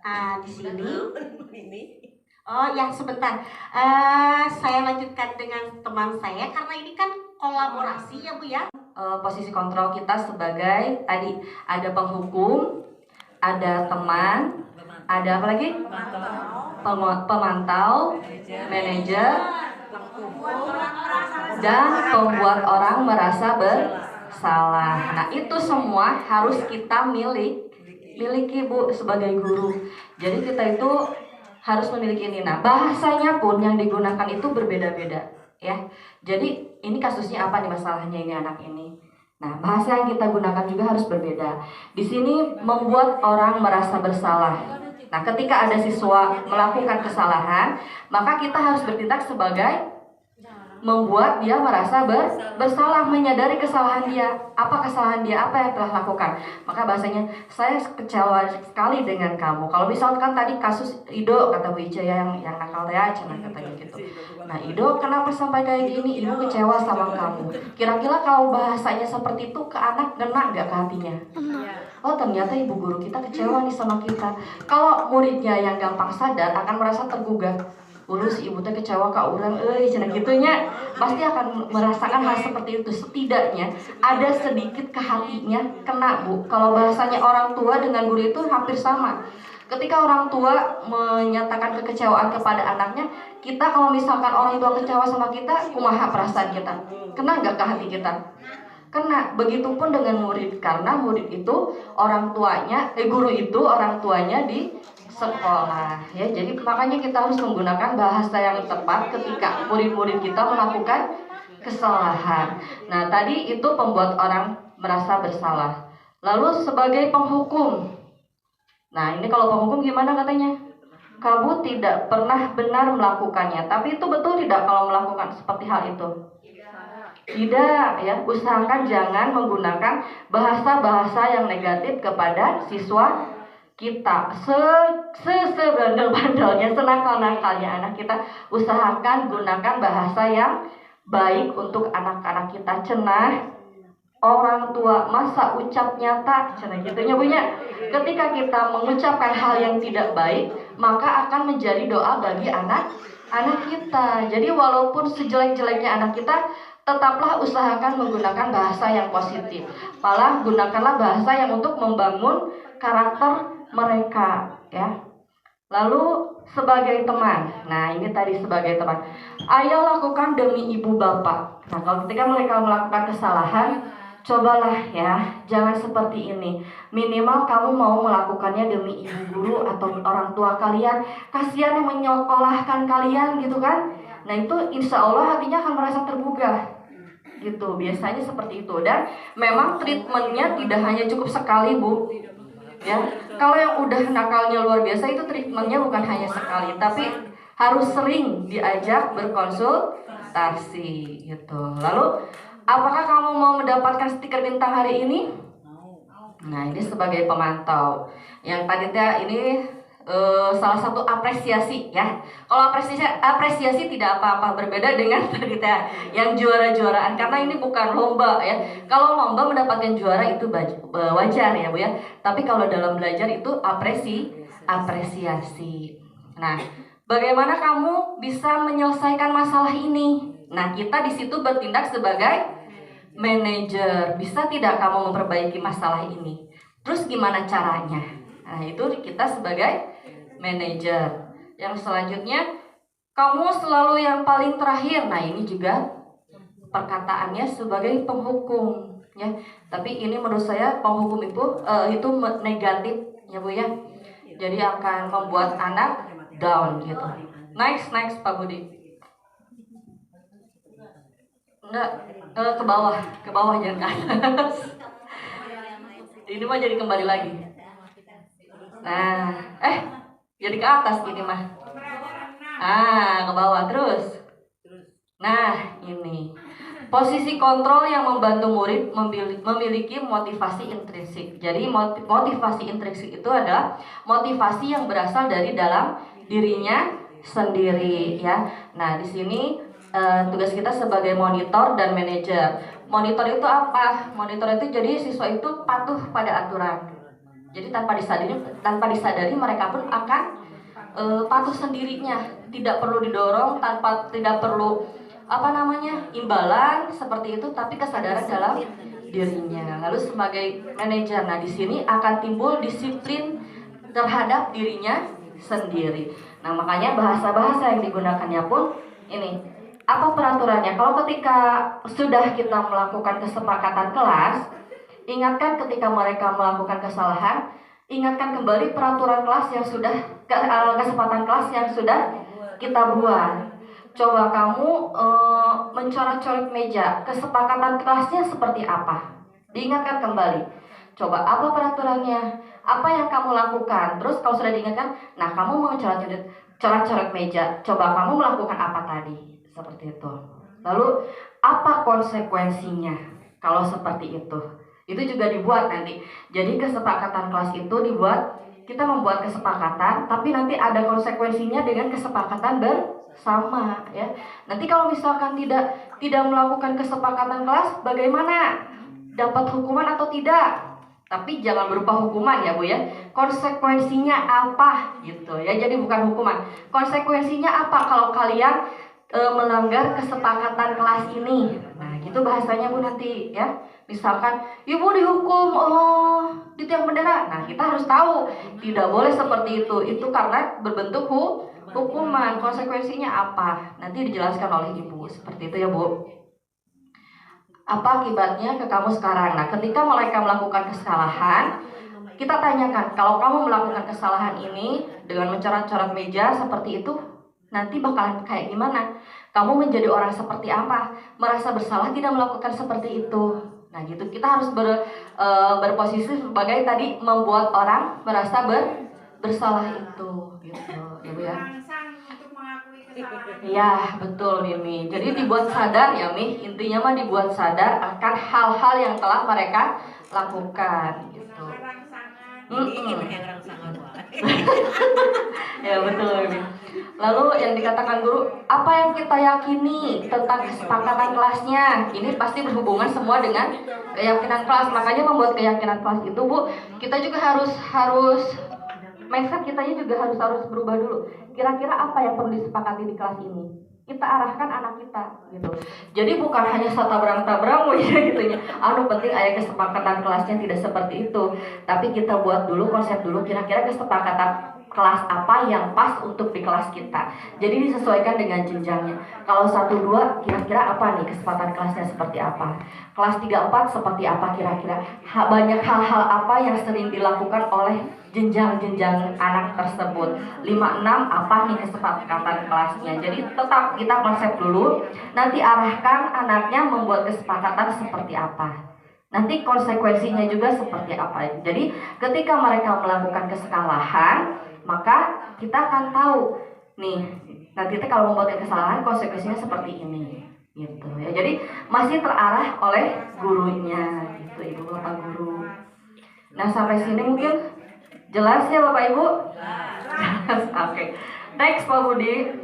Nah, di sini. Oh ya, sebentar. Saya lanjutkan dengan teman saya karena ini kan kolaborasi ya Bu ya. Posisi kontrol kita sebagai tadi ada penghukum, ada teman, ada apa lagi? Pemantau, manajer, dan pembuat orang merasa bersalah. Nah, itu semua harus kita miliki Bu sebagai guru. Jadi kita itu harus memiliki ini. Nah, bahasanya pun yang digunakan itu berbeda-beda ya. Jadi ini kasusnya apa nih masalahnya ini anak ini. Nah, bahasa yang kita gunakan juga harus berbeda. Di sini membuat orang merasa bersalah. Nah, ketika ada siswa melakukan kesalahan, maka kita harus bertindak sebagai membuat dia merasa bersalah, menyadari kesalahan dia. Apa kesalahan dia, apa yang telah lakukan. Maka bahasanya, saya kecewa sekali dengan kamu. Kalau misalkan tadi kasus Ido, kata Bu Ica yang nakal ya, katanya gitu. Nah, Ido kenapa sampai kayak gini? Ibu kecewa sama kamu. Kira-kira kalau bahasanya seperti itu ke anak, ngena nggak ke hatinya? Oh, ternyata ibu guru kita kecewa nih sama kita. Kalau muridnya yang gampang sadar akan merasa tergugah. Si ibu teh kecewa ka urang cenah gitunya, pasti akan merasakan hal seperti itu. Setidaknya ada sedikit ke hatinya kena, Bu. Kalau bahasanya orang tua dengan guru itu hampir sama. Ketika orang tua menyatakan kekecewaan kepada anaknya, kita kalau misalkan orang tua kecewa sama kita, kumaha perasaan kita? Kena nggak ke hati kita? Kena. Begitupun dengan murid, karena murid itu orang tuanya, guru itu orang tuanya di sekolah ya. Jadi makanya kita harus menggunakan bahasa yang tepat ketika murid-murid kita melakukan kesalahan. Nah, tadi itu pembuat orang merasa bersalah. Lalu sebagai penghukum. Nah, ini kalau penghukum gimana katanya? Kamu tidak pernah benar melakukannya. Tapi itu betul tidak kalau melakukan seperti hal itu? Tidak ya. Usahakan jangan menggunakan bahasa-bahasa yang negatif kepada siswa kita. Sebandel-bandelnya, senakal-nakalnya anak kita, usahakan gunakan bahasa yang baik untuk anak-anak kita. Cenah orang tua masa ucap nyata, cenah gitunya punya. Ketika kita mengucapkan hal yang tidak baik, maka akan menjadi doa bagi anak kita. Jadi walaupun sejelek-jeleknya anak kita, tetaplah usahakan menggunakan bahasa yang positif. Malah gunakanlah bahasa yang untuk membangun karakter mereka ya. Lalu sebagai teman. Nah, ini tadi sebagai teman. Ayo lakukan demi ibu bapak. Nah, kalau ketika mereka melakukan kesalahan, cobalah ya, jangan seperti ini. Minimal kamu mau melakukannya demi ibu guru atau orang tua kalian. Kasihan yang menyekolahkan kalian gitu kan. Nah, itu insya Allah hatinya akan merasa tergugah gitu. Biasanya seperti itu. Dan memang treatmentnya tidak hanya cukup sekali, Bu ya. Kalau yang udah nakalnya luar biasa, itu treatmentnya bukan hanya sekali, tapi harus sering diajak berkonsultasi gitu. Lalu apakah kamu mau mendapatkan stiker bintang hari ini? Nah, ini sebagai pemantau. Yang tadi ini salah satu apresiasi ya. Kalau apresiasi tidak apa-apa, berbeda dengan tadi yang juara-juaraan, karena ini bukan lomba ya. Kalau lomba mendapatkan juara itu wajar ya, Bu ya. Tapi kalau dalam belajar itu apresiasi. Nah, bagaimana kamu bisa menyelesaikan masalah ini? Nah, kita di situ bertindak sebagai manajer. Bisa tidak kamu memperbaiki masalah ini? Terus gimana caranya? Nah, itu kita sebagai manajer. Yang selanjutnya, kamu selalu yang paling terakhir. Nah, ini juga perkataannya sebagai penghukum ya. Tapi ini menurut saya penghukum itu negatif ya, Bu ya. Jadi akan membuat anak down gitu. Next Pak Budi. Enggak, ke bawah jangan ke atas. Ini mah jadi kembali lagi. Nah, jadi ke atas gini mah. Ke bawah terus. Nah, ini posisi kontrol yang membantu murid memiliki motivasi intrinsik. Jadi motivasi intrinsik itu adalah motivasi yang berasal dari dalam dirinya sendiri ya. Nah, di sini tugas kita sebagai monitor dan manajer. Monitor itu apa? Monitor itu jadi siswa itu patuh pada aturan. Jadi tanpa disadari mereka pun akan patuh sendirinya, tidak perlu didorong, tidak perlu imbalan seperti itu, tapi kesadaran dalam dirinya. Lalu sebagai manajer, nah di sini akan timbul disiplin terhadap dirinya sendiri. Nah, makanya bahasa-bahasa yang digunakannya pun ini. Apa peraturannya? Kalau ketika sudah kita melakukan kesepakatan kelas, ingatkan ketika mereka melakukan kesalahan, ingatkan kembali peraturan kelas yang sudah kesepakatan kelas yang sudah kita buat. Coba kamu mencoret-coret meja, kesepakatan kelasnya seperti apa? Diingatkan kembali. Coba apa peraturannya? Apa yang kamu lakukan? Terus kalau sudah diingatkan, nah kamu mau coret-coret meja. Coba kamu melakukan apa tadi? Seperti itu. Lalu apa konsekuensinya kalau seperti itu? Itu juga dibuat nanti. Jadi kesepakatan kelas itu dibuat, kita membuat kesepakatan, tapi nanti ada konsekuensinya dengan kesepakatan bersama ya. Nanti kalau misalkan tidak melakukan kesepakatan kelas, bagaimana? Dapat hukuman atau tidak? Tapi jangan berupa hukuman ya Bu ya. Konsekuensinya apa gitu ya. Jadi bukan hukuman. Konsekuensinya apa kalau kalian melanggar kesepakatan kelas ini? Nah, gitu bahasanya Bu nanti ya. Misalkan ibu dihukum di tiang bendera. Nah, kita harus tahu tidak boleh seperti itu. Itu karena berbentuk hukuman. Konsekuensinya apa? Nanti dijelaskan oleh ibu. Seperti itu ya Bu. Apa akibatnya ke kamu sekarang? Nah, ketika mereka melakukan kesalahan, kita tanyakan, kalau kamu melakukan kesalahan ini dengan mencoret-coret meja seperti itu, nanti bakalan kayak gimana? Kamu menjadi orang seperti apa? Merasa bersalah tidak melakukan seperti itu. Nah, gitu. Kita harus berposisi sebagai tadi membuat orang merasa bersalah itu, gitu, ya Bu ya. Iya, betul Mimi. Jadi dibuat sadar ya Mi, intinya mah dibuat sadar akan hal-hal yang telah mereka lakukan gitu. Ya betul Mimi. Lalu yang dikatakan guru, apa yang kita yakini tentang kesepakatan kelasnya? Ini pasti berhubungan semua dengan keyakinan kelas. Makanya membuat keyakinan kelas itu Bu, kita juga harus mindset kitanya juga harus berubah dulu. Kira-kira apa yang perlu disepakati di kelas ini? Kita arahkan anak kita gitu. Jadi bukan hanya tabrang-tabrang ya gitu ya. Penting ada kesepakatan kelasnya tidak seperti itu. Tapi kita buat dulu konsep dulu kira-kira kesepakatan kelas apa yang pas untuk di kelas kita. Jadi disesuaikan dengan jenjangnya. Kalau 1-2 kira-kira apa nih kesempatan kelasnya seperti apa? Kelas 3-4 seperti apa kira-kira? Banyak hal-hal apa yang sering dilakukan oleh jenjang-jenjang anak tersebut. 5-6 apa nih kesepakatan kelasnya. Jadi tetap kita konsep dulu, nanti arahkan anaknya membuat kesepakatan seperti apa. Nanti konsekuensinya juga seperti apa. Jadi ketika mereka melakukan kesalahan, maka kita akan tahu nih nanti kalau membuat kesalahan konsekuensinya seperti ini gitu ya. Jadi masih terarah oleh gurunya gitu Ibu Bapak guru. Nah, sampai sini mungkin jelas ya Bapak Ibu? Oke. Next Pak Budi.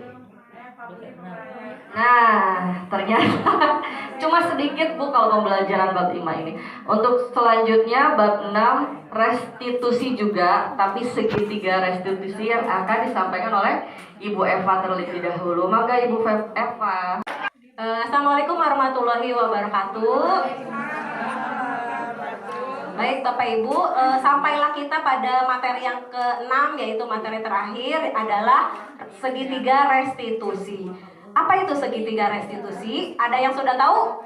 Nah, ternyata cuma sedikit Bu kalau pembelajaran bab 5 ini. Untuk selanjutnya bab 6 restitusi juga, tapi segitiga restitusi yang akan disampaikan oleh Ibu Eva terlebih dahulu. Maka Ibu Eva. Assalamualaikum warahmatullahi wabarakatuh. Baik Bapak Ibu, sampailah kita pada materi yang ke-6, yaitu materi terakhir adalah segitiga restitusi. Apa itu segitiga restitusi? Ada yang sudah tahu?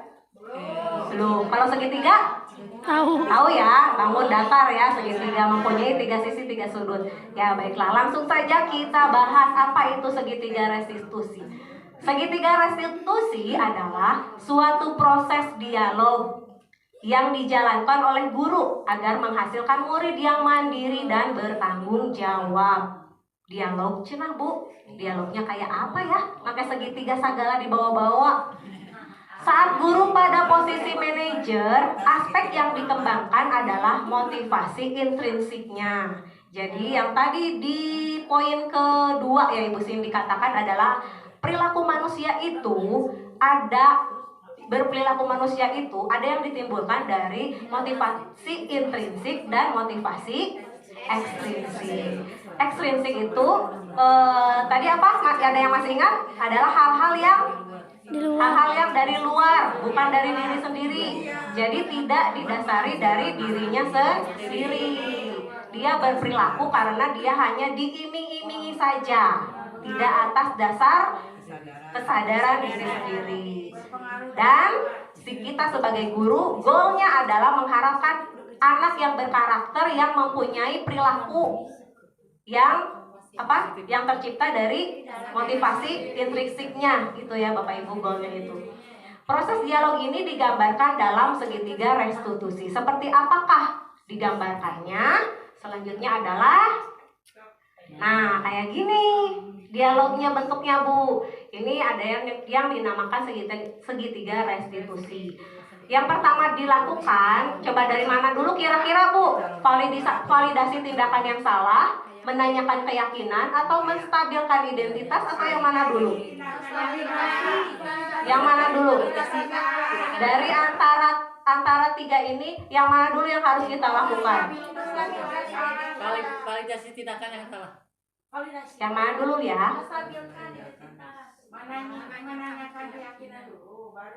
Belum. Kalau segitiga? Tahu ya, bangun datar ya, segitiga mempunyai 3 sisi 3 sudut. Ya baiklah, langsung saja kita bahas apa itu segitiga restitusi. Segitiga restitusi adalah suatu proses dialog yang dijalankan oleh guru agar menghasilkan murid yang mandiri dan bertanggung jawab. Dialog cenah Bu, dialognya kayak apa ya? Pakai segitiga segala dibawa-bawa. Saat guru pada posisi manajer, aspek yang dikembangkan adalah motivasi intrinsiknya. Jadi yang tadi di poin kedua ya Ibu Sim dikatakan adalah perilaku manusia itu berperilaku manusia itu ada yang ditimbulkan dari motivasi intrinsik dan motivasi ekstrinsik. Ekstrinsik itu tadi apa? Ada yang masih ingat? Adalah hal-hal yang dari luar, bukan dari diri sendiri. Jadi tidak didasari dari dirinya sendiri. Dia berperilaku karena dia hanya diiming-imingi saja, tidak atas dasar kesadaran diri sendiri. Dan kita sebagai guru, goalnya adalah mengharapkan anak yang berkarakter, yang mempunyai perilaku yang tercipta dari motivasi intrinsiknya gitu ya Bapak Ibu, goalnya itu. Proses dialog ini digambarkan dalam segitiga restitusi. Seperti apakah digambarkannya? Selanjutnya adalah Nah, kayak gini dialognya bentuknya Bu. Ini ada yang dinamakan segitiga restitusi. Yang pertama dilakukan, coba dari mana dulu kira-kira Bu? Validasi tindakan yang salah, menanyakan keyakinan, atau menstabilkan identitas, atau yang mana dulu? Yang mana dulu? Dari antara tiga ini, yang mana dulu yang harus kita lakukan? Validasi tindakan yang salah. Yang mana dulu ya?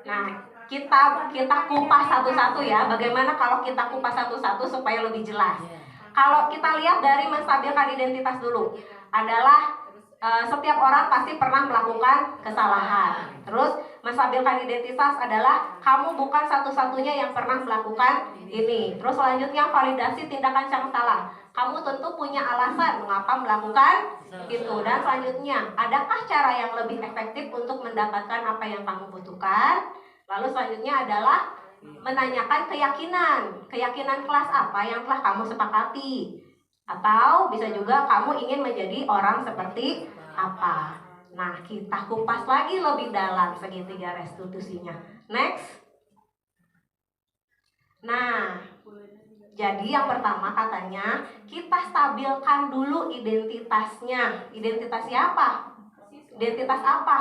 Nah, kita kupas satu-satu ya. Bagaimana kalau kita kupas satu-satu supaya lebih jelas? Kalau kita lihat dari menstabilkan identitas dulu, adalah setiap orang pasti pernah melakukan kesalahan. Terus menstabilkan identitas adalah kamu bukan satu-satunya yang pernah melakukan ini. Terus selanjutnya validasi tindakan yang salah. Kamu tentu punya alasan mengapa melakukan itu. Dan selanjutnya, adakah cara yang lebih efektif untuk mendapatkan apa yang kamu butuhkan? Lalu selanjutnya adalah menanyakan keyakinan. Keyakinan kelas apa yang telah kamu sepakati? Atau bisa juga kamu ingin menjadi orang seperti apa? Nah, kita kupas lagi lebih dalam segitiga restitusinya. Next. Nah, jadi yang pertama katanya kita stabilkan dulu identitasnya. Identitasnya apa? Identitas apa?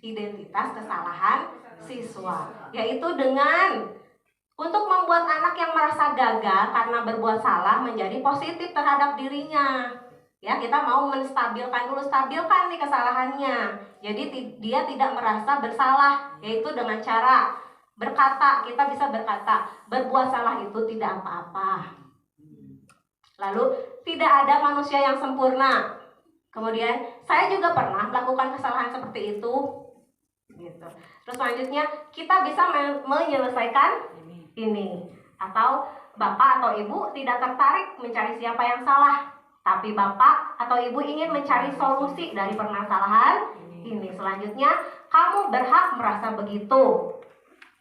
Identitas kesalahan siswa. Yaitu dengan untuk membuat anak yang merasa gagal karena berbuat salah menjadi positif terhadap dirinya. Ya, kita mau menstabilkan dulu, stabilkan nih kesalahannya. Jadi dia tidak merasa bersalah, yaitu dengan cara berkata, kita bisa berkata, berbuat salah itu tidak apa-apa. Lalu, tidak ada manusia yang sempurna. Kemudian, saya juga pernah melakukan kesalahan seperti itu. Gitu. Terus selanjutnya, kita bisa menyelesaikan ini. Atau bapak atau ibu tidak tertarik mencari siapa yang salah, tapi bapak atau ibu ingin mencari solusi dari permasalahan ini. Selanjutnya, kamu berhak merasa begitu.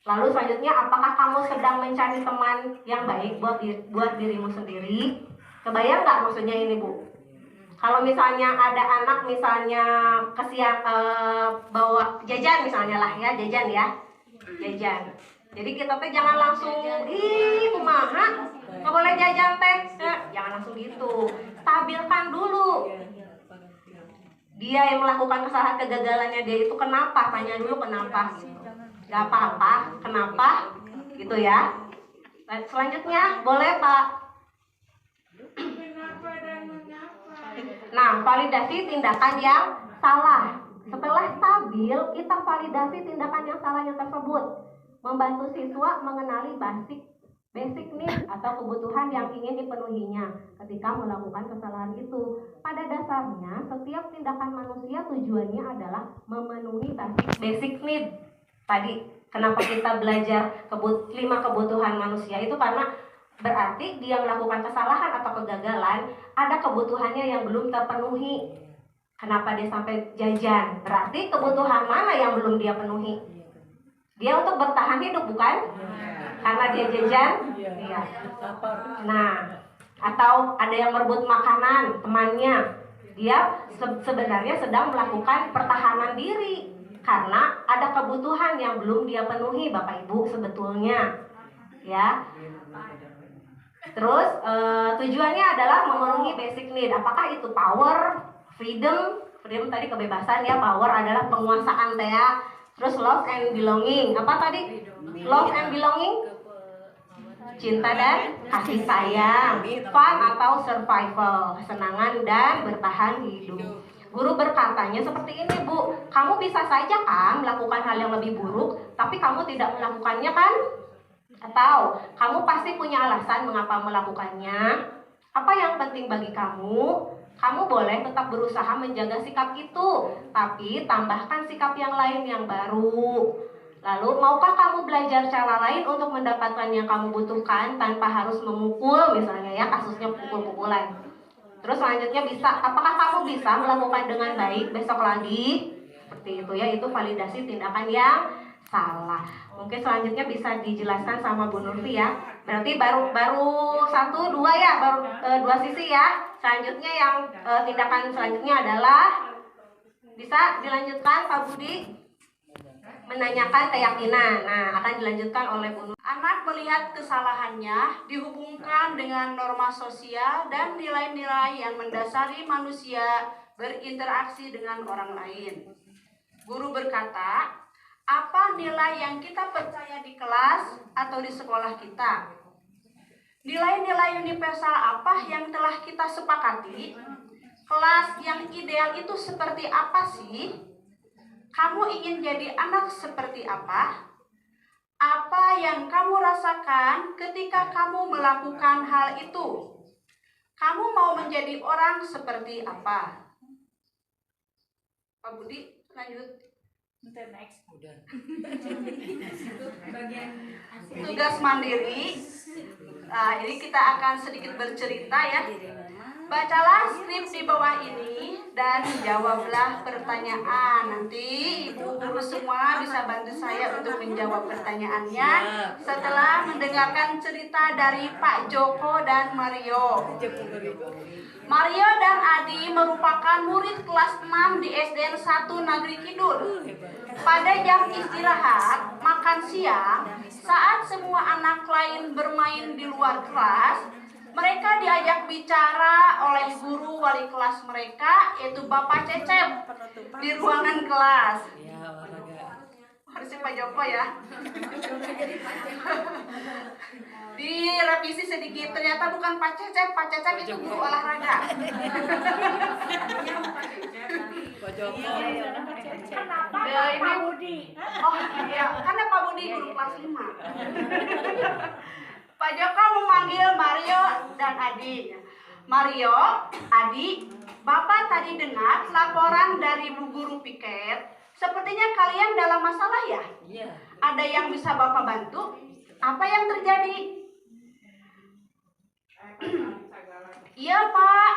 Lalu selanjutnya, apakah kamu sedang mencari teman yang baik buat dirimu sendiri? Kebayang nggak maksudnya ini, Bu? Kalau misalnya ada anak misalnya bawa jajan misalnya lah ya, jajan ya. Jajan. Jadi kita teh jangan langsung, ih kumaha, nggak boleh jajan teh. Jangan langsung gitu. Stabilkan dulu. Dia yang melakukan kesalahan, kegagalannya dia itu kenapa? Tanya dulu kenapa gitu. Gak apa-apa, kenapa gitu ya. Selanjutnya boleh Pak. Nah, validasi tindakan yang salah. Setelah stabil, kita validasi tindakan yang salahnya tersebut. Membantu siswa mengenali basic need atau kebutuhan yang ingin dipenuhinya ketika melakukan kesalahan itu. Pada dasarnya, setiap tindakan manusia tujuannya adalah memenuhi basic need. Tadi kenapa kita belajar 5 kebutuhan manusia itu karena berarti dia melakukan kesalahan atau kegagalan, ada kebutuhannya yang belum terpenuhi. Kenapa dia sampai jajan? Berarti kebutuhan mana yang belum dia penuhi? Dia untuk bertahan hidup bukan? Karena dia jajan? Iya. Nah, atau ada yang merebut makanan temannya. Dia sebenarnya sedang melakukan pertahanan diri. Karena ada kebutuhan yang belum dia penuhi Bapak Ibu sebetulnya. Ya. Terus tujuannya adalah memenuhi basic need. Apakah itu power, freedom tadi kebebasan ya, power adalah penguasaan ya. Terus love and belonging. Apa tadi? Love and belonging? Cinta dan kasih sayang. Fun atau survival, kesenangan dan bertahan hidup. Guru berkatanya seperti ini, Bu. Kamu bisa saja kan melakukan hal yang lebih buruk, tapi kamu tidak melakukannya kan? Atau kamu pasti punya alasan mengapa melakukannya. Apa yang penting bagi kamu? Kamu boleh tetap berusaha menjaga sikap itu, tapi tambahkan sikap yang lain yang baru. Lalu, maukah kamu belajar cara lain untuk mendapatkan yang kamu butuhkan tanpa harus memukul, misalnya ya, kasusnya pukul-pukulan. Terus selanjutnya apakah kamu bisa melakukan dengan baik besok lagi? Seperti itu ya, itu validasi tindakan yang salah. Mungkin selanjutnya bisa dijelaskan sama Bu Nurfi ya. Berarti baru 1, 2 ya, baru 2 sisi ya. Selanjutnya yang tindakan selanjutnya adalah bisa dilanjutkan Pak Budi, menanyakan keyakinan. Nah, akan dilanjutkan oleh Bu Nurfi. Anak melihat kesalahannya dihubungkan dengan norma sosial dan nilai-nilai yang mendasari manusia berinteraksi dengan orang lain. Guru berkata, apa nilai yang kita percaya di kelas atau di sekolah kita? Nilai-nilai universal apa yang telah kita sepakati? Kelas yang ideal itu seperti apa sih? Kamu ingin jadi anak seperti apa? Apa yang kamu rasakan ketika kamu melakukan hal itu? Kamu mau menjadi orang seperti apa? Pak Budi, lanjut. Tugas mandiri. Nah, ini kita akan sedikit bercerita ya. Bacalah skrip di bawah ini dan jawablah pertanyaan. Nanti ibu guru semua bisa bantu saya untuk menjawab pertanyaannya setelah mendengarkan cerita dari Pak Joko dan Mario. Mario dan Adi merupakan murid kelas 6 di SDN 1 Negeri Kidul. Pada jam istirahat, makan siang, saat semua anak lain bermain di luar kelas, mereka diajak bicara oleh guru wali kelas mereka, yaitu Bapak Cecep, di ruangan kelas. Harusnya Pak Joko ya. Direvisi sedikit, ternyata bukan Pak Cecep itu guru olahraga. Kenapa ini Pak Budi? Oh iya, karena Pak Budi guru kelas 5. Pak Joko memanggil Mario dan Adi. Mario, Adi, Bapak tadi dengar laporan dari Bu Guru Piket. Sepertinya kalian dalam masalah ya? Iya. Ada yang bisa Bapak bantu? Apa yang terjadi? Iya Pak,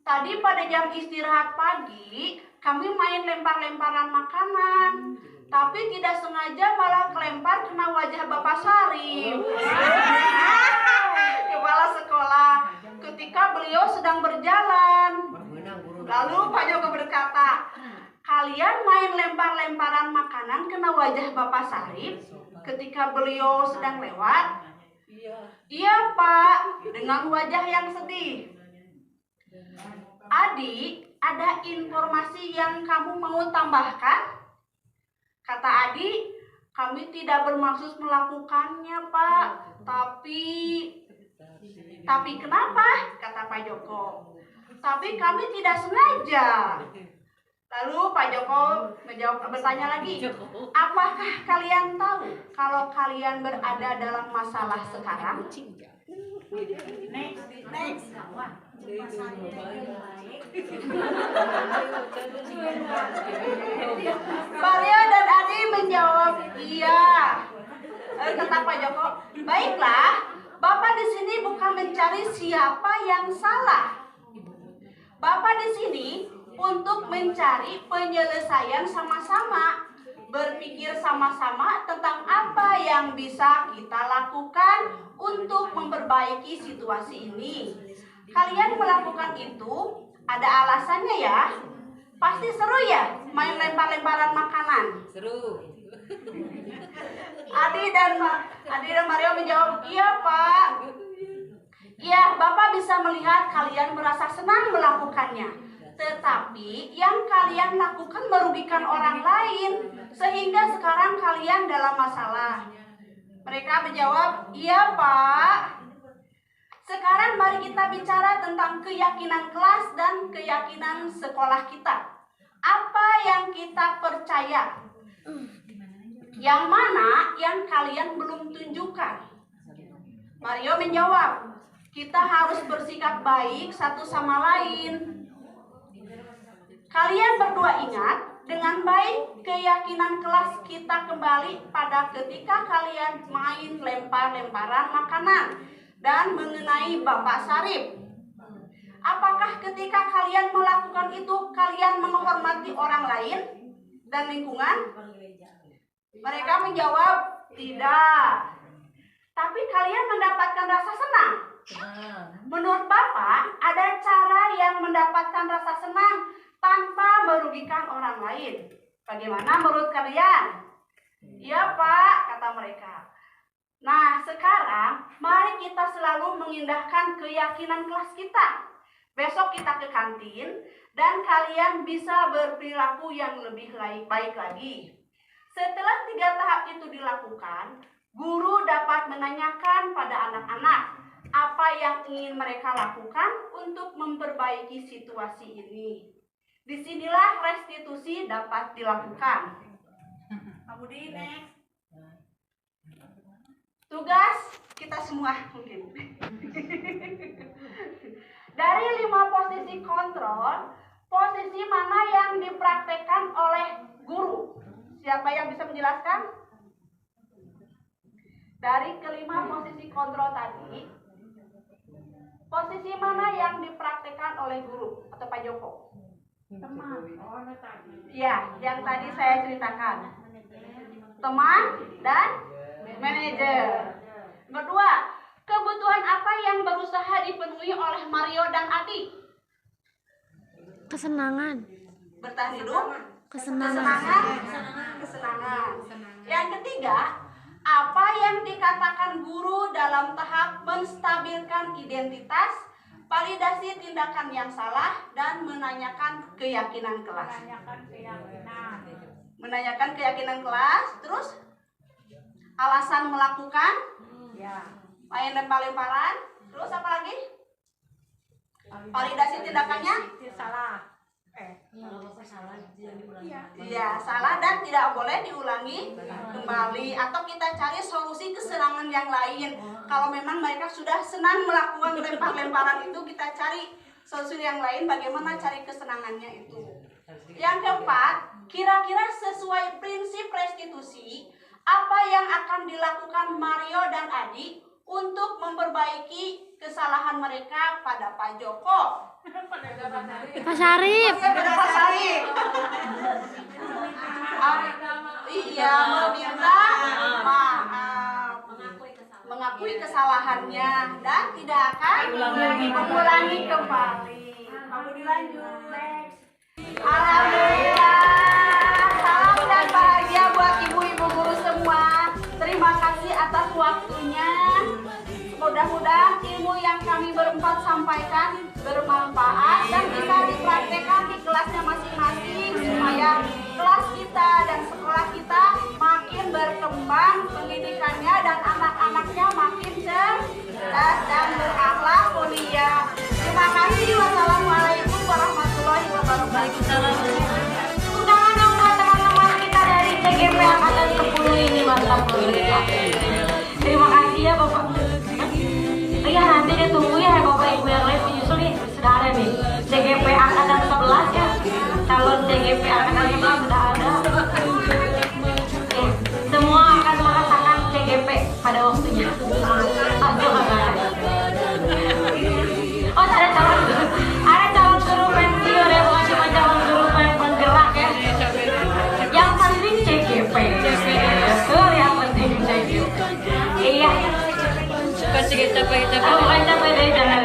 tadi pada jam istirahat pagi kami main lempar-lemparan makanan, tapi tidak sengaja malah kelempar kena wajah Bapak Sarif, kepala sekolah, ketika beliau sedang berjalan. Lalu Pak Joko berkata, kalian main lempar-lemparan makanan kena wajah Bapak Sarif ketika beliau sedang lewat? Iya Pak, dengan wajah yang sedih. Adi, ada informasi yang kamu mau tambahkan? Kata Adi, kami tidak bermaksud melakukannya Pak, tapi kenapa? Kata Pak Joko. Tapi kami tidak sengaja. Lalu Pak Joko bertanya lagi, apakah kalian tahu kalau kalian berada dalam masalah sekarang? Next. Mario dan Adi menjawab iya. Kata Pak Joko, baiklah, Bapak di sini bukan mencari siapa yang salah. Bapak di sini untuk mencari penyelesaian sama-sama, berpikir sama-sama tentang apa yang bisa kita lakukan untuk memperbaiki situasi ini. Kalian melakukan itu ada alasannya ya? Pasti seru ya main lempar-lemparan makanan? Seru. Adi dan Mario menjawab, iya Pak. Iya, Bapak bisa melihat kalian merasa senang melakukannya. Tetapi yang kalian lakukan merugikan orang lain, sehingga sekarang kalian dalam masalah. Mereka menjawab, iya Pak. Sekarang mari kita bicara tentang keyakinan kelas dan keyakinan sekolah kita. Apa yang kita percaya? Yang mana yang kalian belum tunjukkan? Mario menjawab, kita harus bersikap baik satu sama lain. Kalian berdua ingat dengan baik keyakinan kelas kita kembali pada ketika kalian main lempar-lemparan makanan dan mengenai Bapak Sarif. Apakah ketika kalian melakukan itu kalian menghormati orang lain dan lingkungan? Mereka menjawab, tidak. Tapi kalian mendapatkan rasa senang. Menurut Bapak, ada cara yang mendapatkan rasa senang tanpa merugikan orang lain. Bagaimana menurut kalian? Iya Pak, kata mereka. Nah, sekarang mari kita selalu mengindahkan keyakinan kelas kita. Besok kita ke kantin dan kalian bisa berperilaku yang lebih baik lagi. Setelah 3 tahap itu dilakukan, guru dapat menanyakan pada anak-anak apa yang ingin mereka lakukan untuk memperbaiki situasi ini. Disinilah restitusi dapat dilakukan. Kemudian next. Tugas kita semua mungkin. Dari 5 posisi kontrol, posisi mana yang dipraktekkan oleh guru? Siapa yang bisa menjelaskan? Dari kelima posisi kontrol tadi, posisi mana yang dipraktekkan oleh guru atau Pak Joko? Teman. Oh, tadi. Ya, yang tadi saya ceritakan. Teman dan manajer. Kedua, kebutuhan apa yang berusaha dipenuhi oleh Mario dan Adi? Kesenangan. Bertahan hidup? Kesenangan. Kesenangan. Yang ketiga, apa yang dikatakan guru dalam tahap menstabilkan identitas, validasi tindakan yang salah, dan menanyakan keyakinan kelas. Menanyakan keyakinan kelas, terus alasan melakukan, main lempar-lemparan, terus apa lagi? Validasi tindakannya salah. Iya, salah dan tidak boleh diulangi kembali, atau kita cari solusi kesenangan yang lain. Kalau memang mereka sudah senang melakukan lempar-lemparan itu, kita cari solusi yang lain bagaimana cari kesenangannya itu. Yang keempat, kira-kira sesuai prinsip restitusi, apa yang akan dilakukan Mario dan Adi untuk memperbaiki kesalahan mereka pada Pak Joko? Pak Syarif. Pak Syarif. Iya, meminta maaf, mengakui kesalahannya dan tidak akan mengulangi kembali. Mau dilanjut, next. Alhamdulillah, salam dan bahagia buat ibu-ibu guru semua. Terima kasih atas waktunya. Mudah-mudahan ilmu yang kami berempat sampaikan bermanfaat dan bisa dipraktekkan di kelasnya masing-masing supaya kelas kita dan sekolah kita makin berkembang pendidikannya dan anak-anaknya makin cerdas dan berakhlak mulia. Terima kasih. Wassalamualaikum warahmatullahi wabarakatuh. Undangan dong buat teman-teman kita dari CGP Angkatan 10 ini, mantap banget. Terima kasih ya Bapak. Iya, nanti ditunggu ya Bapak Ibu yang lain menyusul nih, sudah ada nih CGP Angkatan 11 ya. Calon CGP Angkatan 11 sudah ada. Semua akan merasakan CGP pada waktunya. Oh, ada calon guru pensiun ya, bukan cuma calon guru penggerak ya. Yang penting CGP. Betul, yang penting CGP. Iya. Bukan capek dari jangan.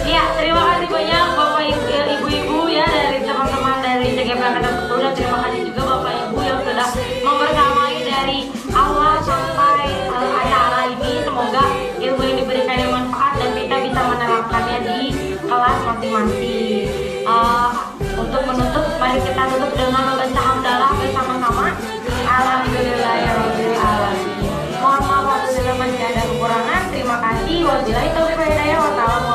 Iya, terima kasih banyak Bapak Ibu-ibu ya dari teman-teman dari CGP Angkatan 10, dan terima kasih juga Bapak Ibu yang sudah membersamai dari awal sampai acara ini. Semoga ilmu yang diberikan yang manfaat dan kita bisa menerapkannya di kelas masing-masing. Untuk menutup, mari kita tutup dengan membaca hamdalah bersama-sama. Alhamdulillahirabbil alamin. Mohon maaf apabila masih ada kekurangan. Terima kasih. Wabillahi taufiq wal hidayah. Wassalamualaikum.